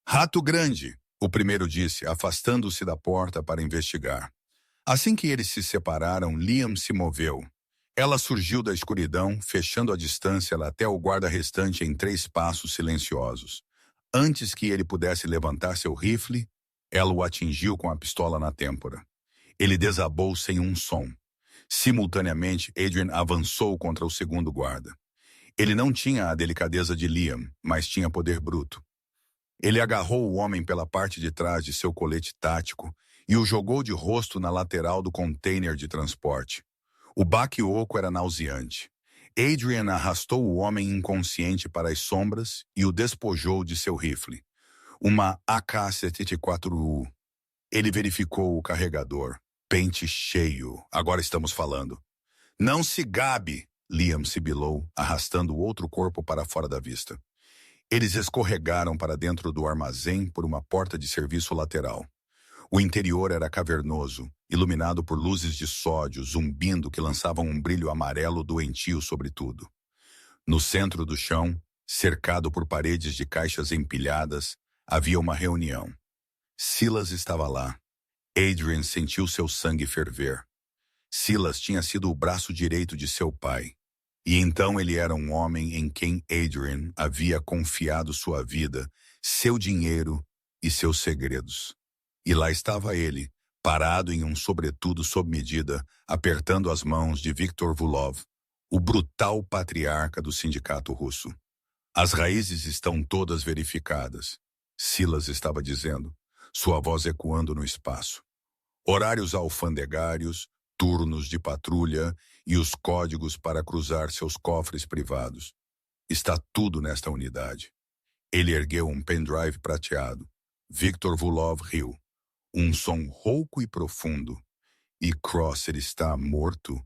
Rato grande, o primeiro disse, afastando-se da porta para investigar. Assim que eles se separaram, Liam se moveu. Ela surgiu da escuridão, fechando a distância até o guarda restante em 3 passos silenciosos. Antes que ele pudesse levantar seu rifle, ela o atingiu com a pistola na têmpora. Ele desabou sem um som. Simultaneamente, Adrian avançou contra o segundo guarda. Ele não tinha a delicadeza de Liam, mas tinha poder bruto. Ele agarrou o homem pela parte de trás de seu colete tático e o jogou de rosto na lateral do container de transporte. O baque oco era nauseante. Adrian arrastou o homem inconsciente para as sombras e o despojou de seu rifle. Uma AK-74U. Ele verificou o carregador. Pente cheio. Agora estamos falando. Não se gabe, Liam sibilou, arrastando o outro corpo para fora da vista. Eles escorregaram para dentro do armazém por uma porta de serviço lateral. O interior era cavernoso, iluminado por luzes de sódio zumbindo que lançavam um brilho amarelo doentio sobre tudo. No centro do chão, cercado por paredes de caixas empilhadas, havia uma reunião. Silas estava lá. Adrian sentiu seu sangue ferver. Silas tinha sido o braço direito de seu pai. E então ele era um homem em quem Adrian havia confiado sua vida, seu dinheiro e seus segredos. E lá estava ele, parado em um sobretudo sob medida, apertando as mãos de Viktor Vulov, o brutal patriarca do sindicato russo. As raízes estão todas verificadas, Silas estava dizendo, sua voz ecoando no espaço. Horários alfandegários, turnos de patrulha e os códigos para cruzar seus cofres privados. Está tudo nesta unidade. Ele ergueu um pendrive prateado. Viktor Vulov riu. Um som rouco e profundo. E Crosser está morto?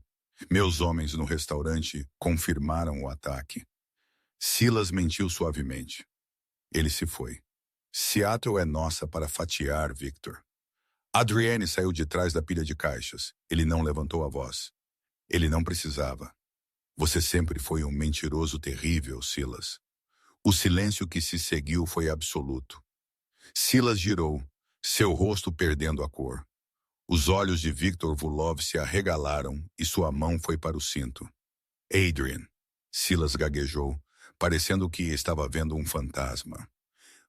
Meus homens no restaurante confirmaram o ataque. Silas mentiu suavemente. Ele se foi. Seattle é nossa para fatiar, Victor. Adrienne saiu de trás da pilha de caixas. Ele não levantou a voz. Ele não precisava. Você sempre foi um mentiroso terrível, Silas. O silêncio que se seguiu foi absoluto. Silas girou, seu rosto perdendo a cor. Os olhos de Viktor Vulov se arregalaram e sua mão foi para o cinto. Adrian, Silas gaguejou, parecendo que estava vendo um fantasma.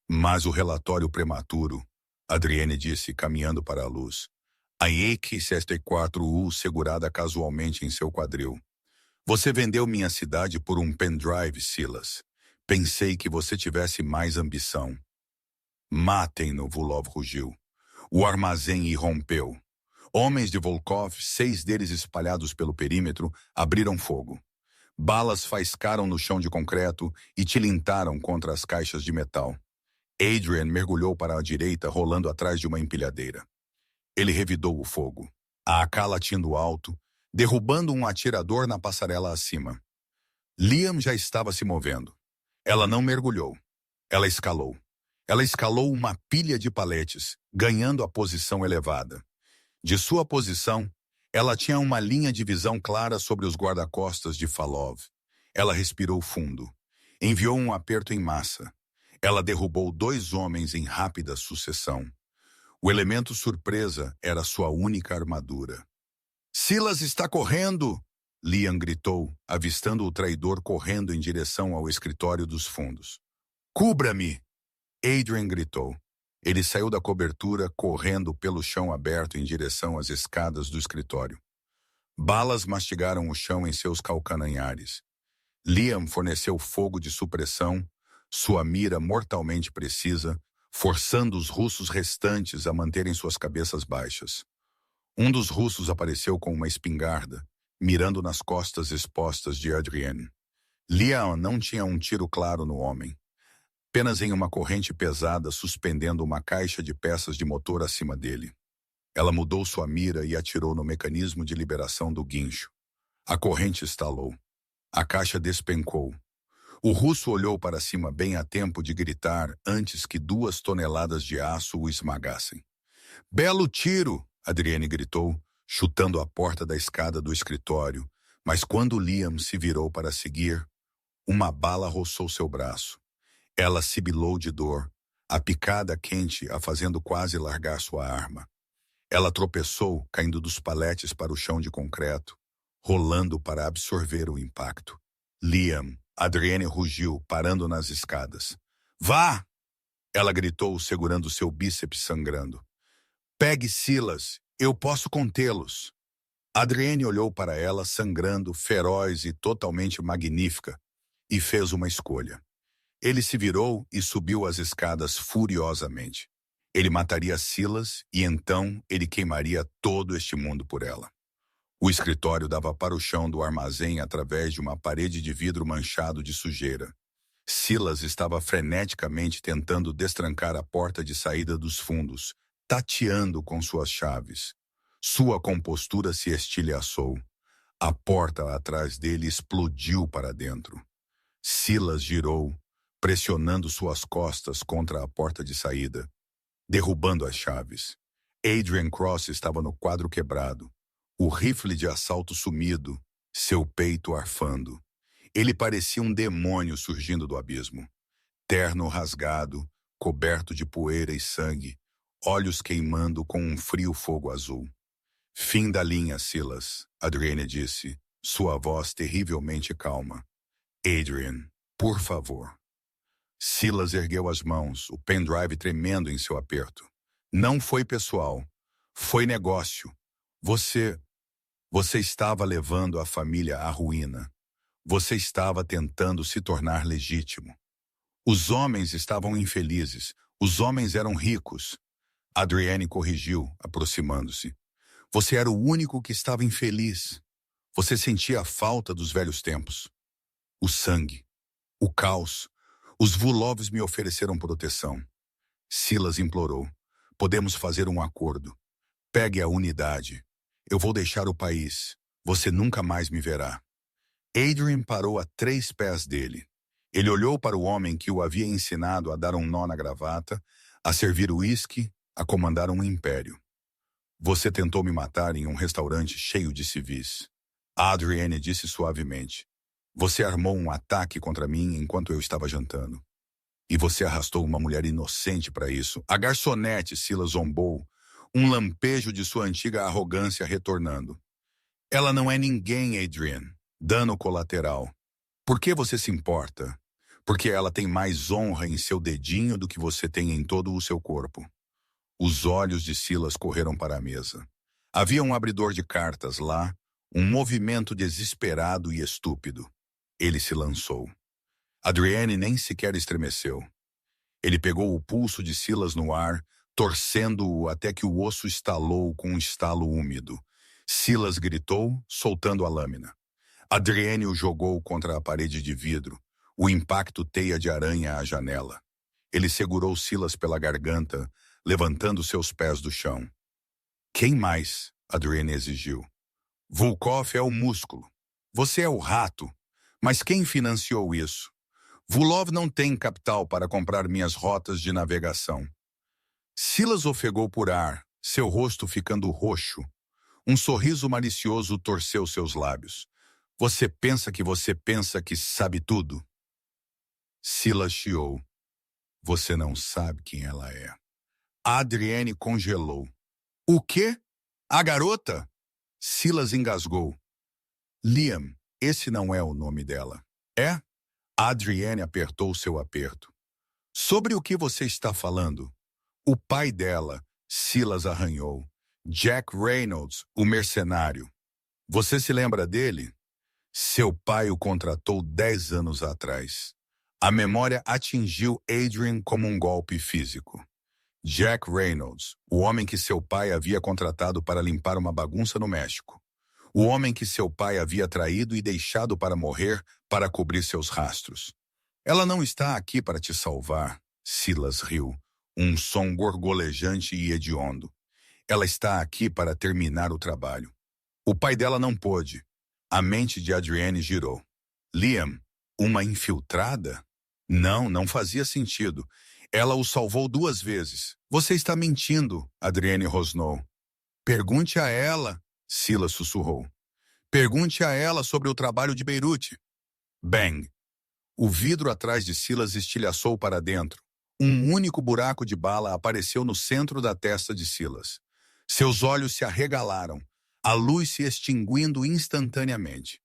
Mas o relatório prematuro, Adrienne disse, caminhando para a luz. A AK-64U segurada casualmente em seu quadril. Você vendeu minha cidade por um pendrive, Silas. Pensei que você tivesse mais ambição. Matem-no, Vulov rugiu. O armazém irrompeu. Homens de Volkov, 6 deles espalhados pelo perímetro, abriram fogo. Balas faiscaram no chão de concreto e tilintaram contra as caixas de metal. Adrian mergulhou para a direita, rolando atrás de uma empilhadeira. Ele revidou o fogo, a AK latindo alto, derrubando um atirador na passarela acima. Liam já estava se movendo. Ela não mergulhou. Ela escalou. Ela escalou uma pilha de paletes, ganhando a posição elevada. De sua posição, ela tinha uma linha de visão clara sobre os guarda-costas de Falov. Ela respirou fundo. Enviou um aperto em massa. Ela derrubou 2 homens em rápida sucessão. O elemento surpresa era sua única armadura. Silas está correndo! Liam gritou, avistando o traidor correndo em direção ao escritório dos fundos. Cubra-me! Adrian gritou. Ele saiu da cobertura, correndo pelo chão aberto em direção às escadas do escritório. Balas mastigaram o chão em seus calcanhares. Liam forneceu fogo de supressão, sua mira mortalmente precisa, forçando os russos restantes a manterem suas cabeças baixas. Um dos russos apareceu com uma espingarda, mirando nas costas expostas de Adrienne. Liam não tinha um tiro claro no homem, apenas em uma corrente pesada suspendendo uma caixa de peças de motor acima dele. Ela mudou sua mira e atirou no mecanismo de liberação do guincho. A corrente estalou. A caixa despencou. O russo olhou para cima bem a tempo de gritar antes que 2 toneladas de aço o esmagassem. Belo tiro! Adrienne gritou, chutando a porta da escada do escritório, mas quando Liam se virou para seguir, uma bala roçou seu braço. Ela sibilou de dor, a picada quente a fazendo quase largar sua arma. Ela tropeçou, caindo dos paletes para o chão de concreto, rolando para absorver o impacto. Liam, Adrienne rugiu, parando nas escadas. Vá! Ela gritou, segurando seu bíceps sangrando. Pegue Silas, eu posso contê-los. Adrienne olhou para ela, sangrando, feroz e totalmente magnífica, e fez uma escolha. Ele se virou e subiu as escadas furiosamente. Ele mataria Silas e então ele queimaria todo este mundo por ela. O escritório dava para o chão do armazém através de uma parede de vidro manchado de sujeira. Silas estava freneticamente tentando destrancar a porta de saída dos fundos, tateando com suas chaves. Sua compostura se estilhaçou. A porta atrás dele explodiu para dentro. Silas girou, pressionando suas costas contra a porta de saída, derrubando as chaves. Adrian Cross estava no quadro quebrado, o rifle de assalto sumido, seu peito arfando. Ele parecia um demônio surgindo do abismo. Terno rasgado, coberto de poeira e sangue, olhos queimando com um frio fogo azul. Fim da linha, Silas, Adrienne disse, sua voz terrivelmente calma. Adrian, por favor. Silas ergueu as mãos, o pendrive tremendo em seu aperto. Não foi pessoal. Foi negócio. Você... Você estava levando a família à ruína. Você estava tentando se tornar legítimo. Os homens estavam infelizes. Os homens eram ricos. Adrienne corrigiu, aproximando-se. Você era o único que estava infeliz. Você sentia a falta dos velhos tempos. O sangue. O caos. Os Vulovs me ofereceram proteção. Silas implorou. Podemos fazer um acordo. Pegue a unidade. Eu vou deixar o país. Você nunca mais me verá. Adrian parou a 3 pés dele. Ele olhou para o homem que o havia ensinado a dar um nó na gravata, a servir uísque, a comandar um império. Você tentou me matar em um restaurante cheio de civis. Adrienne disse suavemente. Você armou um ataque contra mim enquanto eu estava jantando. E você arrastou uma mulher inocente para isso. A garçonete, Silas zombou, um lampejo de sua antiga arrogância retornando. Ela não é ninguém, Adrienne. Dano colateral. Por que você se importa? Porque ela tem mais honra em seu dedinho do que você tem em todo o seu corpo. Os olhos de Silas correram para a mesa. Havia um abridor de cartas lá, um movimento desesperado e estúpido. Ele se lançou. Adrienne nem sequer estremeceu. Ele pegou o pulso de Silas no ar, torcendo-o até que o osso estalou com um estalo úmido. Silas gritou, soltando a lâmina. Adrienne o jogou contra a parede de vidro, o impacto teia de aranha à janela. Ele segurou Silas pela garganta, levantando seus pés do chão. Quem mais? Adrienne exigiu. Volkov é o músculo. Você é o rato. Mas quem financiou isso? Vulov não tem capital para comprar minhas rotas de navegação. Silas ofegou por ar, seu rosto ficando roxo. Um sorriso malicioso torceu seus lábios. Você pensa que sabe tudo? Silas chiou. Você não sabe quem ela é. Adrienne congelou. O quê? A garota? Silas engasgou. Liam, esse não é o nome dela. É? Adrienne apertou seu aperto. Sobre o que você está falando? O pai dela, Silas arranhou. Jack Reynolds, o mercenário. Você se lembra dele? Seu pai o contratou 10 anos atrás. A memória atingiu Adrian como um golpe físico. Jack Reynolds, o homem que seu pai havia contratado para limpar uma bagunça no México. O homem que seu pai havia traído e deixado para morrer para cobrir seus rastros. Ela não está aqui para te salvar, Silas riu, um som gorgolejante e hediondo. Ela está aqui para terminar o trabalho. O pai dela não pôde. A mente de Adrienne girou. Liam, uma infiltrada? Não fazia sentido. Ela o salvou 2 vezes. Você está mentindo, Adrienne rosnou. Pergunte a ela, Silas sussurrou. Pergunte a ela sobre o trabalho de Beirute. Bang! O vidro atrás de Silas estilhaçou para dentro. Um único buraco de bala apareceu no centro da testa de Silas. Seus olhos se arregalaram, a luz se extinguindo instantaneamente.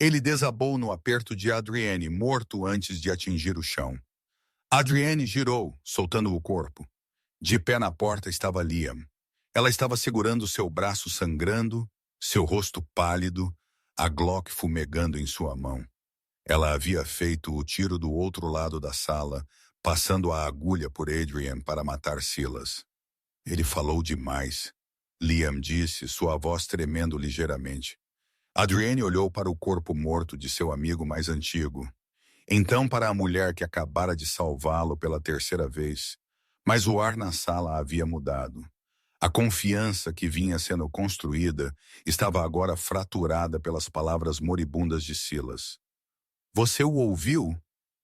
Ele desabou no aperto de Adrienne, morto antes de atingir o chão. Adrienne girou, soltando o corpo. De pé na porta estava Liam. Ela estava segurando seu braço sangrando, seu rosto pálido, a Glock fumegando em sua mão. Ela havia feito o tiro do outro lado da sala, passando a agulha por Adrian para matar Silas. Ele falou demais, Liam disse, sua voz tremendo ligeiramente. Adrienne olhou para o corpo morto de seu amigo mais antigo. Então para a mulher que acabara de salvá-lo pela 3ª vez. Mas o ar na sala havia mudado. A confiança que vinha sendo construída estava agora fraturada pelas palavras moribundas de Silas. Você o ouviu?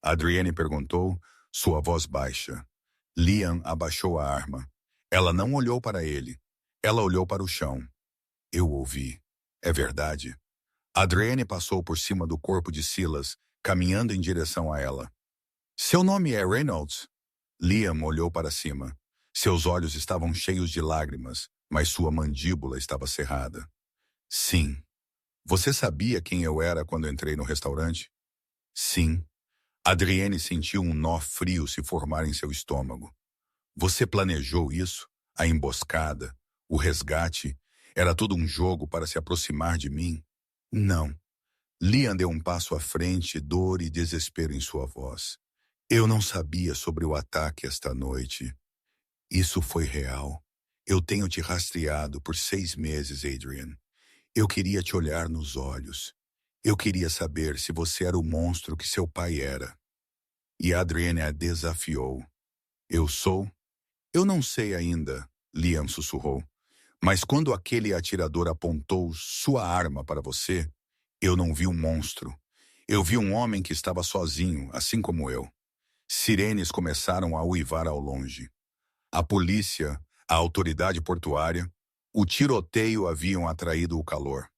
Adrienne perguntou, sua voz baixa. Liam abaixou a arma. Ela não olhou para ele. Ela olhou para o chão. Eu ouvi. É verdade. Adrienne passou por cima do corpo de Silas, caminhando em direção a ela. Seu nome é Reynolds? Liam olhou para cima. Seus olhos estavam cheios de lágrimas, mas sua mandíbula estava cerrada. Sim. Você sabia quem eu era quando entrei no restaurante? Sim. Adrienne sentiu um nó frio se formar em seu estômago. Você planejou isso? A emboscada? O resgate? Era tudo um jogo para se aproximar de mim? Não. Liam deu um passo à frente, dor e desespero em sua voz. Eu não sabia sobre o ataque esta noite. Isso foi real. Eu tenho te rastreado por 6 meses, Adrian. Eu queria te olhar nos olhos. Eu queria saber se você era o monstro que seu pai era. E Adrienne a desafiou. Eu sou? Eu não sei ainda, Liam sussurrou. Mas quando aquele atirador apontou sua arma para você, eu não vi um monstro. Eu vi um homem que estava sozinho, assim como eu. Sirenes começaram a uivar ao longe. A polícia, a autoridade portuária, o tiroteio haviam atraído o calor.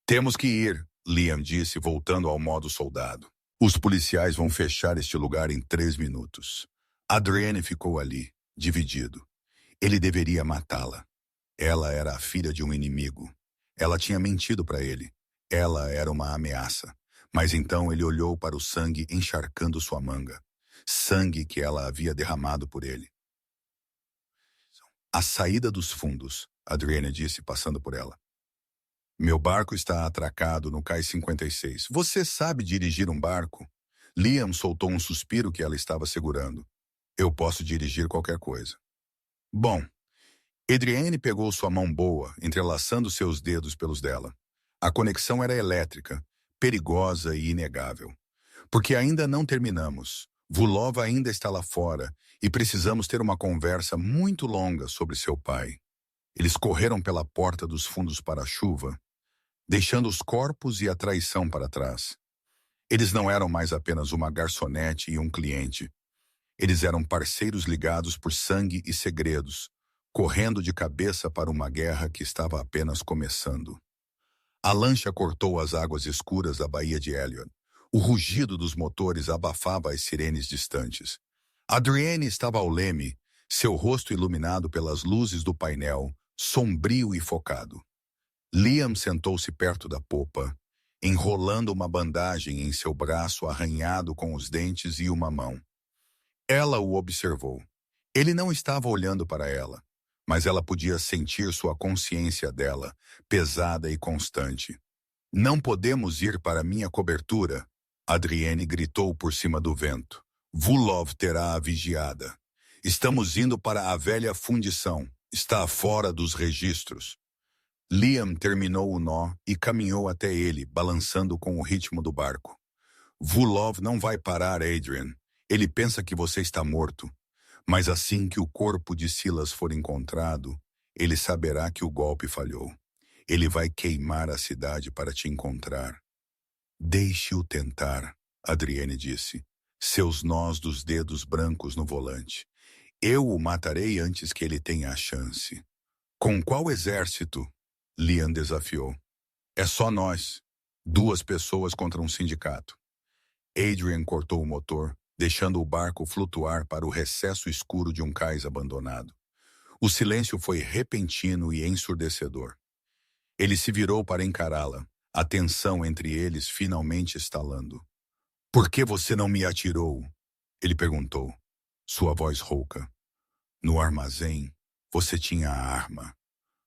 Temos que ir, Liam disse, voltando ao modo soldado. Os policiais vão fechar este lugar em 3 minutos. Adrienne ficou ali, dividido. Ele deveria matá-la. Ela era a filha de um inimigo. Ela tinha mentido para ele. Ela era uma ameaça. Mas então ele olhou para o sangue encharcando sua manga. Sangue que ela havia derramado por ele. A saída dos fundos, Adrienne disse, passando por ela. Meu barco está atracado no cais 56. Você sabe dirigir um barco? Liam soltou um suspiro que ela estava segurando. Eu posso dirigir qualquer coisa. Bom, Adrienne pegou sua mão boa, entrelaçando seus dedos pelos dela. A conexão era elétrica, perigosa e inegável. Porque ainda não terminamos. Vulov ainda está lá fora e precisamos ter uma conversa muito longa sobre seu pai. Eles correram pela porta dos fundos para a chuva, deixando os corpos e a traição para trás. Eles não eram mais apenas uma garçonete e um cliente. Eles eram parceiros ligados por sangue e segredos, correndo de cabeça para uma guerra que estava apenas começando. A lancha cortou as águas escuras da Baía de Elliot. O rugido dos motores abafava as sirenes distantes. Adrienne estava ao leme, seu rosto iluminado pelas luzes do painel, sombrio e focado. Liam sentou-se perto da popa, enrolando uma bandagem em seu braço arranhado com os dentes e uma mão. Ela o observou. Ele não estava olhando para ela, mas ela podia sentir sua consciência dela, pesada e constante. Não podemos ir para minha cobertura, Adrienne gritou por cima do vento. Vulov terá a vigiada. Estamos indo para a velha fundição. Está fora dos registros. Liam terminou o nó e caminhou até ele, balançando com o ritmo do barco. Vulov não vai parar, Adrian. Ele pensa que você está morto. Mas assim que o corpo de Silas for encontrado, ele saberá que o golpe falhou. Ele vai queimar a cidade para te encontrar. Deixe-o tentar, Adrienne disse, seus nós dos dedos brancos no volante. Eu o matarei antes que ele tenha a chance. Com qual exército? Liam desafiou. É só nós. 2 pessoas contra um sindicato. Adrian cortou o motor, deixando o barco flutuar para o recesso escuro de um cais abandonado. O silêncio foi repentino e ensurdecedor. Ele se virou para encará-la, a tensão entre eles finalmente estalando. Por que você não me atirou? Ele perguntou, sua voz rouca. No armazém, você tinha a arma.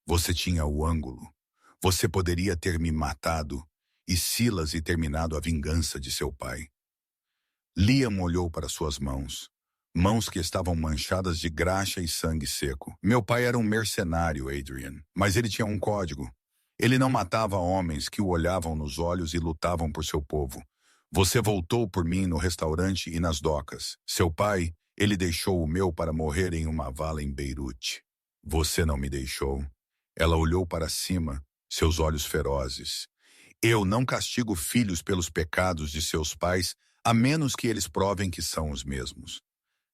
Você tinha o ângulo. Você poderia ter me matado e Silas e terminado a vingança de seu pai. Liam olhou para suas mãos. Mãos que estavam manchadas de graxa e sangue seco. Meu pai era um mercenário, Adrian, mas ele tinha um código. Ele não matava homens que o olhavam nos olhos e lutavam por seu povo. Você voltou por mim no restaurante e nas docas. Seu pai, ele deixou o meu para morrer em uma vala em Beirute. Você não me deixou. Ela olhou para cima, seus olhos ferozes. Eu não castigo filhos pelos pecados de seus pais, a menos que eles provem que são os mesmos.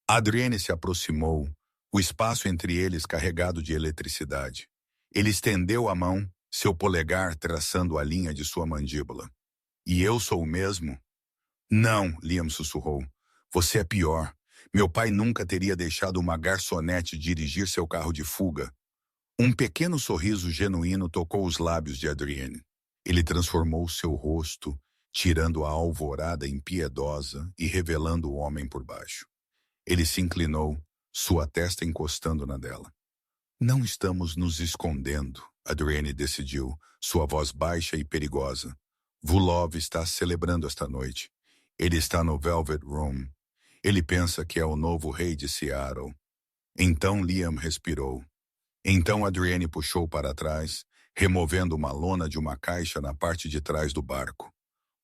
Adrienne se aproximou, o espaço entre eles carregado de eletricidade. Ele estendeu a mão, seu polegar traçando a linha de sua mandíbula. E eu sou o mesmo? Não, Liam sussurrou. Você é pior. Meu pai nunca teria deixado uma garçonete dirigir seu carro de fuga. Um pequeno sorriso genuíno tocou os lábios de Adrienne. Ele transformou seu rosto, tirando a alvorada impiedosa e revelando o homem por baixo. Ele se inclinou, sua testa encostando na dela. Não estamos nos escondendo, Adrienne decidiu, sua voz baixa e perigosa. Vulov está celebrando esta noite. Ele está no Velvet Room. Ele pensa que é o novo rei de Seattle. Então Liam respirou. Então Adrienne puxou para trás, removendo uma lona de uma caixa na parte de trás do barco.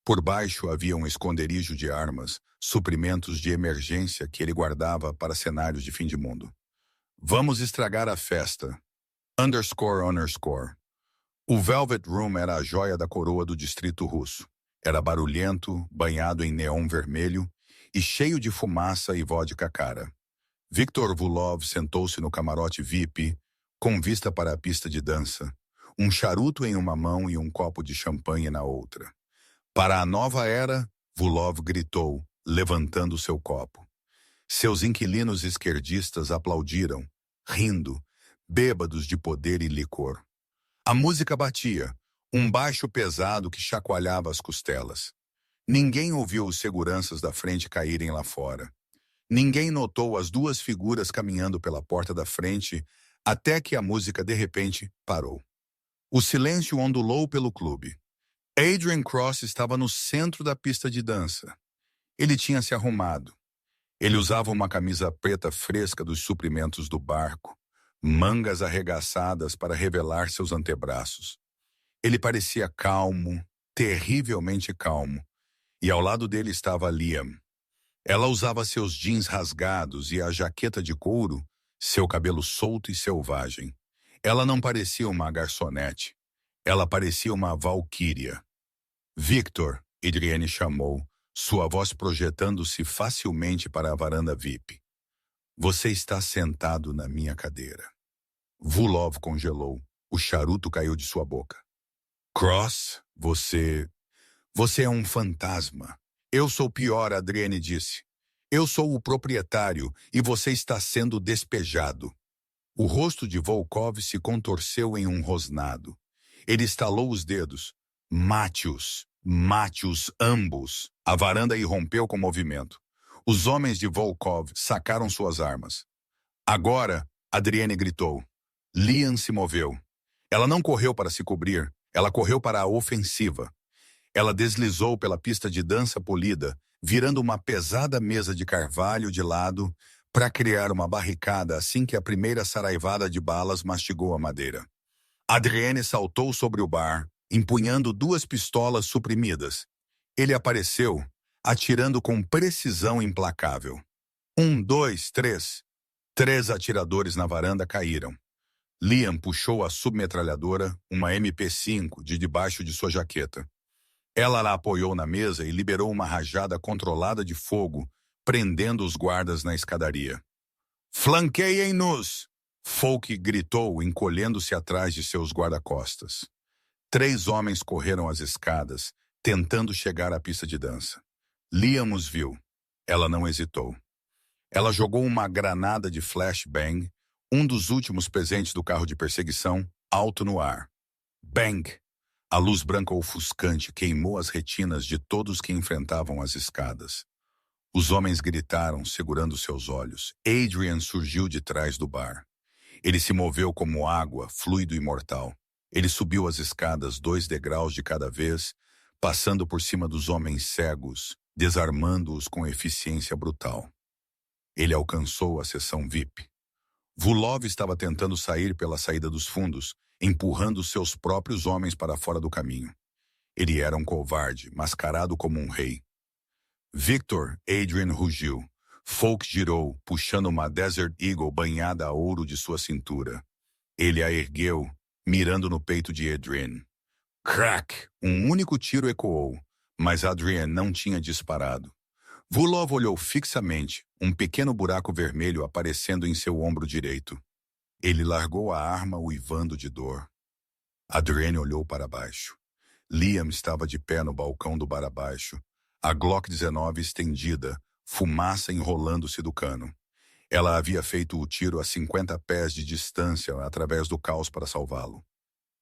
Por baixo havia um esconderijo de armas, suprimentos de emergência que ele guardava para cenários de fim de mundo. Vamos estragar a festa. __. O Velvet Room era a joia da coroa do distrito russo. Era barulhento, banhado em neon vermelho e cheio de fumaça e vodka cara. Viktor Vulov sentou-se no camarote VIP, com vista para a pista de dança, um charuto em uma mão e um copo de champanhe na outra. Para a nova era, Vulov gritou, levantando seu copo. Seus inquilinos esquerdistas aplaudiram, rindo, bêbados de poder e licor. A música batia, um baixo pesado que chacoalhava as costelas. Ninguém ouviu os seguranças da frente caírem lá fora. Ninguém notou as duas figuras caminhando pela porta da frente até que a música, de repente, parou. O silêncio ondulou pelo clube. Adrian Cross estava no centro da pista de dança. Ele tinha se arrumado. Ele usava uma camisa preta fresca dos suprimentos do barco, mangas arregaçadas para revelar seus antebraços. Ele parecia calmo, terrivelmente calmo, e ao lado dele estava Liam. Ela usava seus jeans rasgados e a jaqueta de couro, seu cabelo solto e selvagem. Ela não parecia uma garçonete. Ela parecia uma valquíria. Victor, Adrienne chamou, sua voz projetando-se facilmente para a varanda VIP. Você está sentado na minha cadeira. Vulov congelou. O charuto caiu de sua boca. Cross, você é um fantasma. Eu sou pior, Adrienne disse. Eu sou o proprietário e você está sendo despejado. O rosto de Volkov se contorceu em um rosnado. Ele estalou os dedos. Mate-os ambos. A varanda irrompeu com movimento. Os homens de Volkov sacaram suas armas. Agora, Adrienne gritou. Liam se moveu. Ela não correu para se cobrir, ela correu para a ofensiva. Ela deslizou pela pista de dança polida, virando uma pesada mesa de carvalho de lado para criar uma barricada assim que a primeira saraivada de balas mastigou a madeira. Adrienne saltou sobre o bar, empunhando duas pistolas suprimidas. Ele apareceu, atirando com precisão implacável. 1, 2, 3. 3 atiradores na varanda caíram. Liam puxou a submetralhadora, uma MP5, de debaixo de sua jaqueta. Ela a apoiou na mesa e liberou uma rajada controlada de fogo, prendendo os guardas na escadaria. Flanqueiem-nos! Folk gritou, encolhendo-se atrás de seus guarda-costas. 3 homens correram as escadas, tentando chegar à pista de dança. Liam os viu. Ela não hesitou. Ela jogou uma granada de flashbang, um dos últimos presentes do carro de perseguição, alto no ar. Bang! A luz branca ofuscante queimou as retinas de todos que enfrentavam as escadas. Os homens gritaram, segurando seus olhos. Adrian surgiu de trás do bar. Ele se moveu como água, fluido e mortal. Ele subiu as escadas 2 degraus de cada vez, passando por cima dos homens cegos, desarmando-os com eficiência brutal. Ele alcançou a seção VIP. Vulov estava tentando sair pela saída dos fundos, empurrando seus próprios homens para fora do caminho. Ele era um covarde, mascarado como um rei. Victor, Adrian rugiu. Folk girou, puxando uma Desert Eagle banhada a ouro de sua cintura. Ele a ergueu, mirando no peito de Adrian. Crack! Um único tiro ecoou, mas Adrian não tinha disparado. Vulov olhou fixamente, um pequeno buraco vermelho aparecendo em seu ombro direito. Ele largou a arma uivando de dor. Adrienne olhou para baixo. Liam estava de pé no balcão do bar abaixo, a Glock 19 estendida, fumaça enrolando-se do cano. Ela havia feito o tiro a 50 pés de distância através do caos para salvá-lo.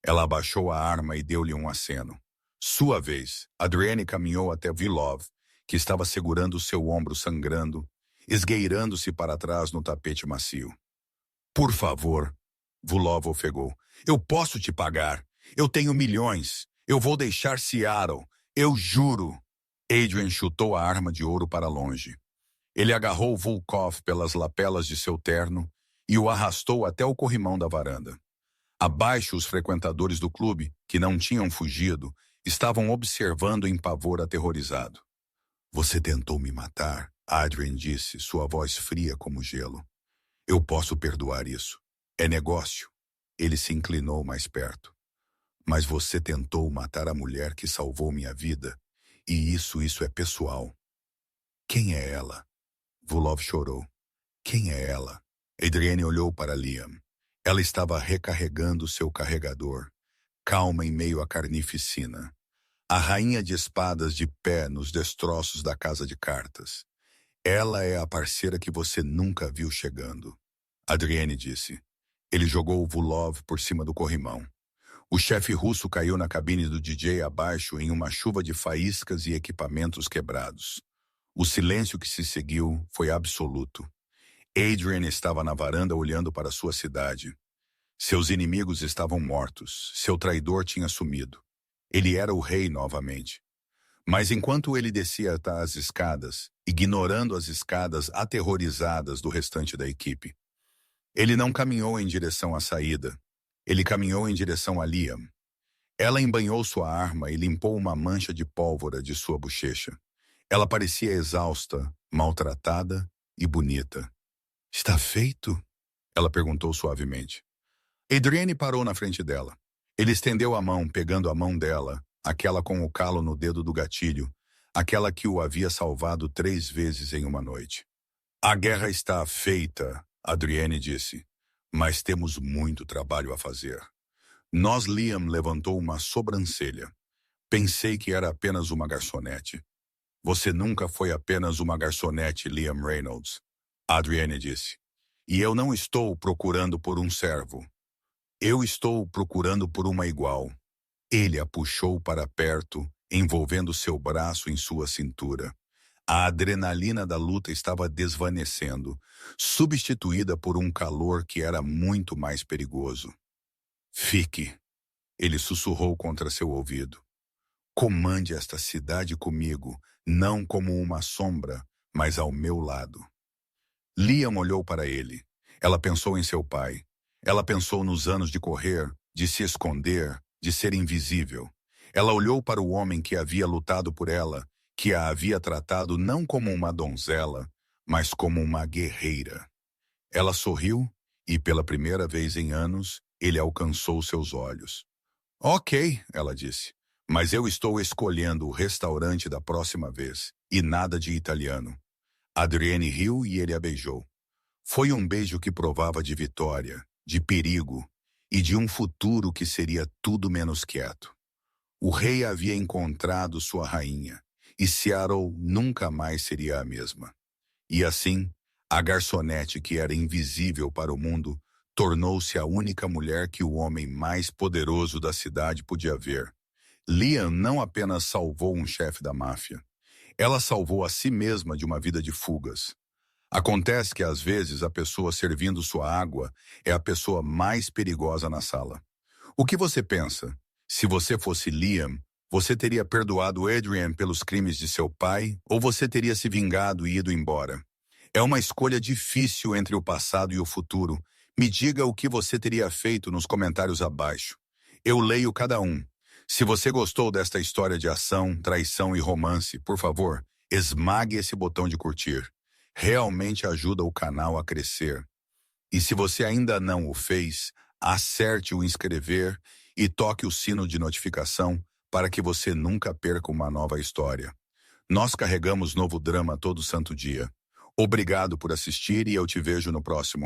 Ela abaixou a arma e deu-lhe um aceno. Sua vez, Adrienne caminhou até Vilov, que estava segurando seu ombro sangrando, esgueirando-se para trás no tapete macio. Por favor, Vilov ofegou. Eu posso te pagar. Eu tenho milhões. Eu vou deixar Seattle. Eu juro. Adrian chutou a arma de ouro para longe. Ele agarrou Volkov pelas lapelas de seu terno e o arrastou até o corrimão da varanda. Abaixo, os frequentadores do clube, que não tinham fugido, estavam observando em pavor aterrorizado. Você tentou me matar, Adrian disse, sua voz fria como gelo. Eu posso perdoar isso. É negócio. Ele se inclinou mais perto. Mas você tentou matar a mulher que salvou minha vida, e isso é pessoal. Quem é ela? Vilov chorou. Quem é ela? Adrienne olhou para Liam. Ela estava recarregando seu carregador, calma em meio à carnificina. A rainha de espadas de pé nos destroços da casa de cartas. Ela é a parceira que você nunca viu chegando. Adrienne disse. Ele jogou o Vilov por cima do corrimão. O chefe russo caiu na cabine do DJ abaixo em uma chuva de faíscas e equipamentos quebrados. O silêncio que se seguiu foi absoluto. Adrian estava na varanda olhando para sua cidade. Seus inimigos estavam mortos. Seu traidor tinha sumido. Ele era o rei novamente. Mas enquanto ele descia as escadas, ignorando as escadas aterrorizadas do restante da equipe, ele não caminhou em direção à saída. Ele caminhou em direção a Liam. Ela embanhou sua arma e limpou uma mancha de pólvora de sua bochecha. Ela parecia exausta, maltratada e bonita. Está feito? Ela perguntou suavemente. Adrienne parou na frente dela. Ele estendeu a mão, pegando a mão dela, aquela com o calo no dedo do gatilho, aquela que o havia salvado 3 vezes em uma noite. A guerra está feita, Adrienne disse, mas temos muito trabalho a fazer. Liam levantou uma sobrancelha. Pensei que era apenas uma garçonete. Você nunca foi apenas uma garçonete, Liam Reynolds, Adrienne disse. E eu não estou procurando por um servo. Eu estou procurando por uma igual. Ele a puxou para perto, envolvendo seu braço em sua cintura. A adrenalina da luta estava desvanecendo, substituída por um calor que era muito mais perigoso. Fique, ele sussurrou contra seu ouvido. Comande esta cidade comigo, não como uma sombra, mas ao meu lado. Liam olhou para ele. Ela pensou em seu pai. Ela pensou nos anos de correr, de se esconder, de ser invisível. Ela olhou para o homem que havia lutado por ela, que a havia tratado não como uma donzela, mas como uma guerreira. Ela sorriu e, pela primeira vez em anos, ele alcançou seus olhos. Ok, ela disse, mas eu estou escolhendo o restaurante da próxima vez, e nada de italiano. Adrienne riu e ele a beijou. Foi um beijo que provava de vitória, de perigo e de um futuro que seria tudo menos quieto. O rei havia encontrado sua rainha, e Seattle nunca mais seria a mesma. E assim, a garçonete que era invisível para o mundo tornou-se a única mulher que o homem mais poderoso da cidade podia ver. Liam não apenas salvou um chefe da máfia, ela salvou a si mesma de uma vida de fugas. Acontece que às vezes a pessoa servindo sua água é a pessoa mais perigosa na sala. O que você pensa? Se você fosse Liam, você teria perdoado Adrian pelos crimes de seu pai ou você teria se vingado e ido embora? É uma escolha difícil entre o passado e o futuro. Me diga o que você teria feito nos comentários abaixo. Eu leio cada um. Se você gostou desta história de ação, traição e romance, por favor, esmague esse botão de curtir. Realmente ajuda o canal a crescer. E se você ainda não o fez, acerte o inscrever e toque o sino de notificação para que você nunca perca uma nova história. Nós carregamos novo drama todo santo dia. Obrigado por assistir e eu te vejo no próximo.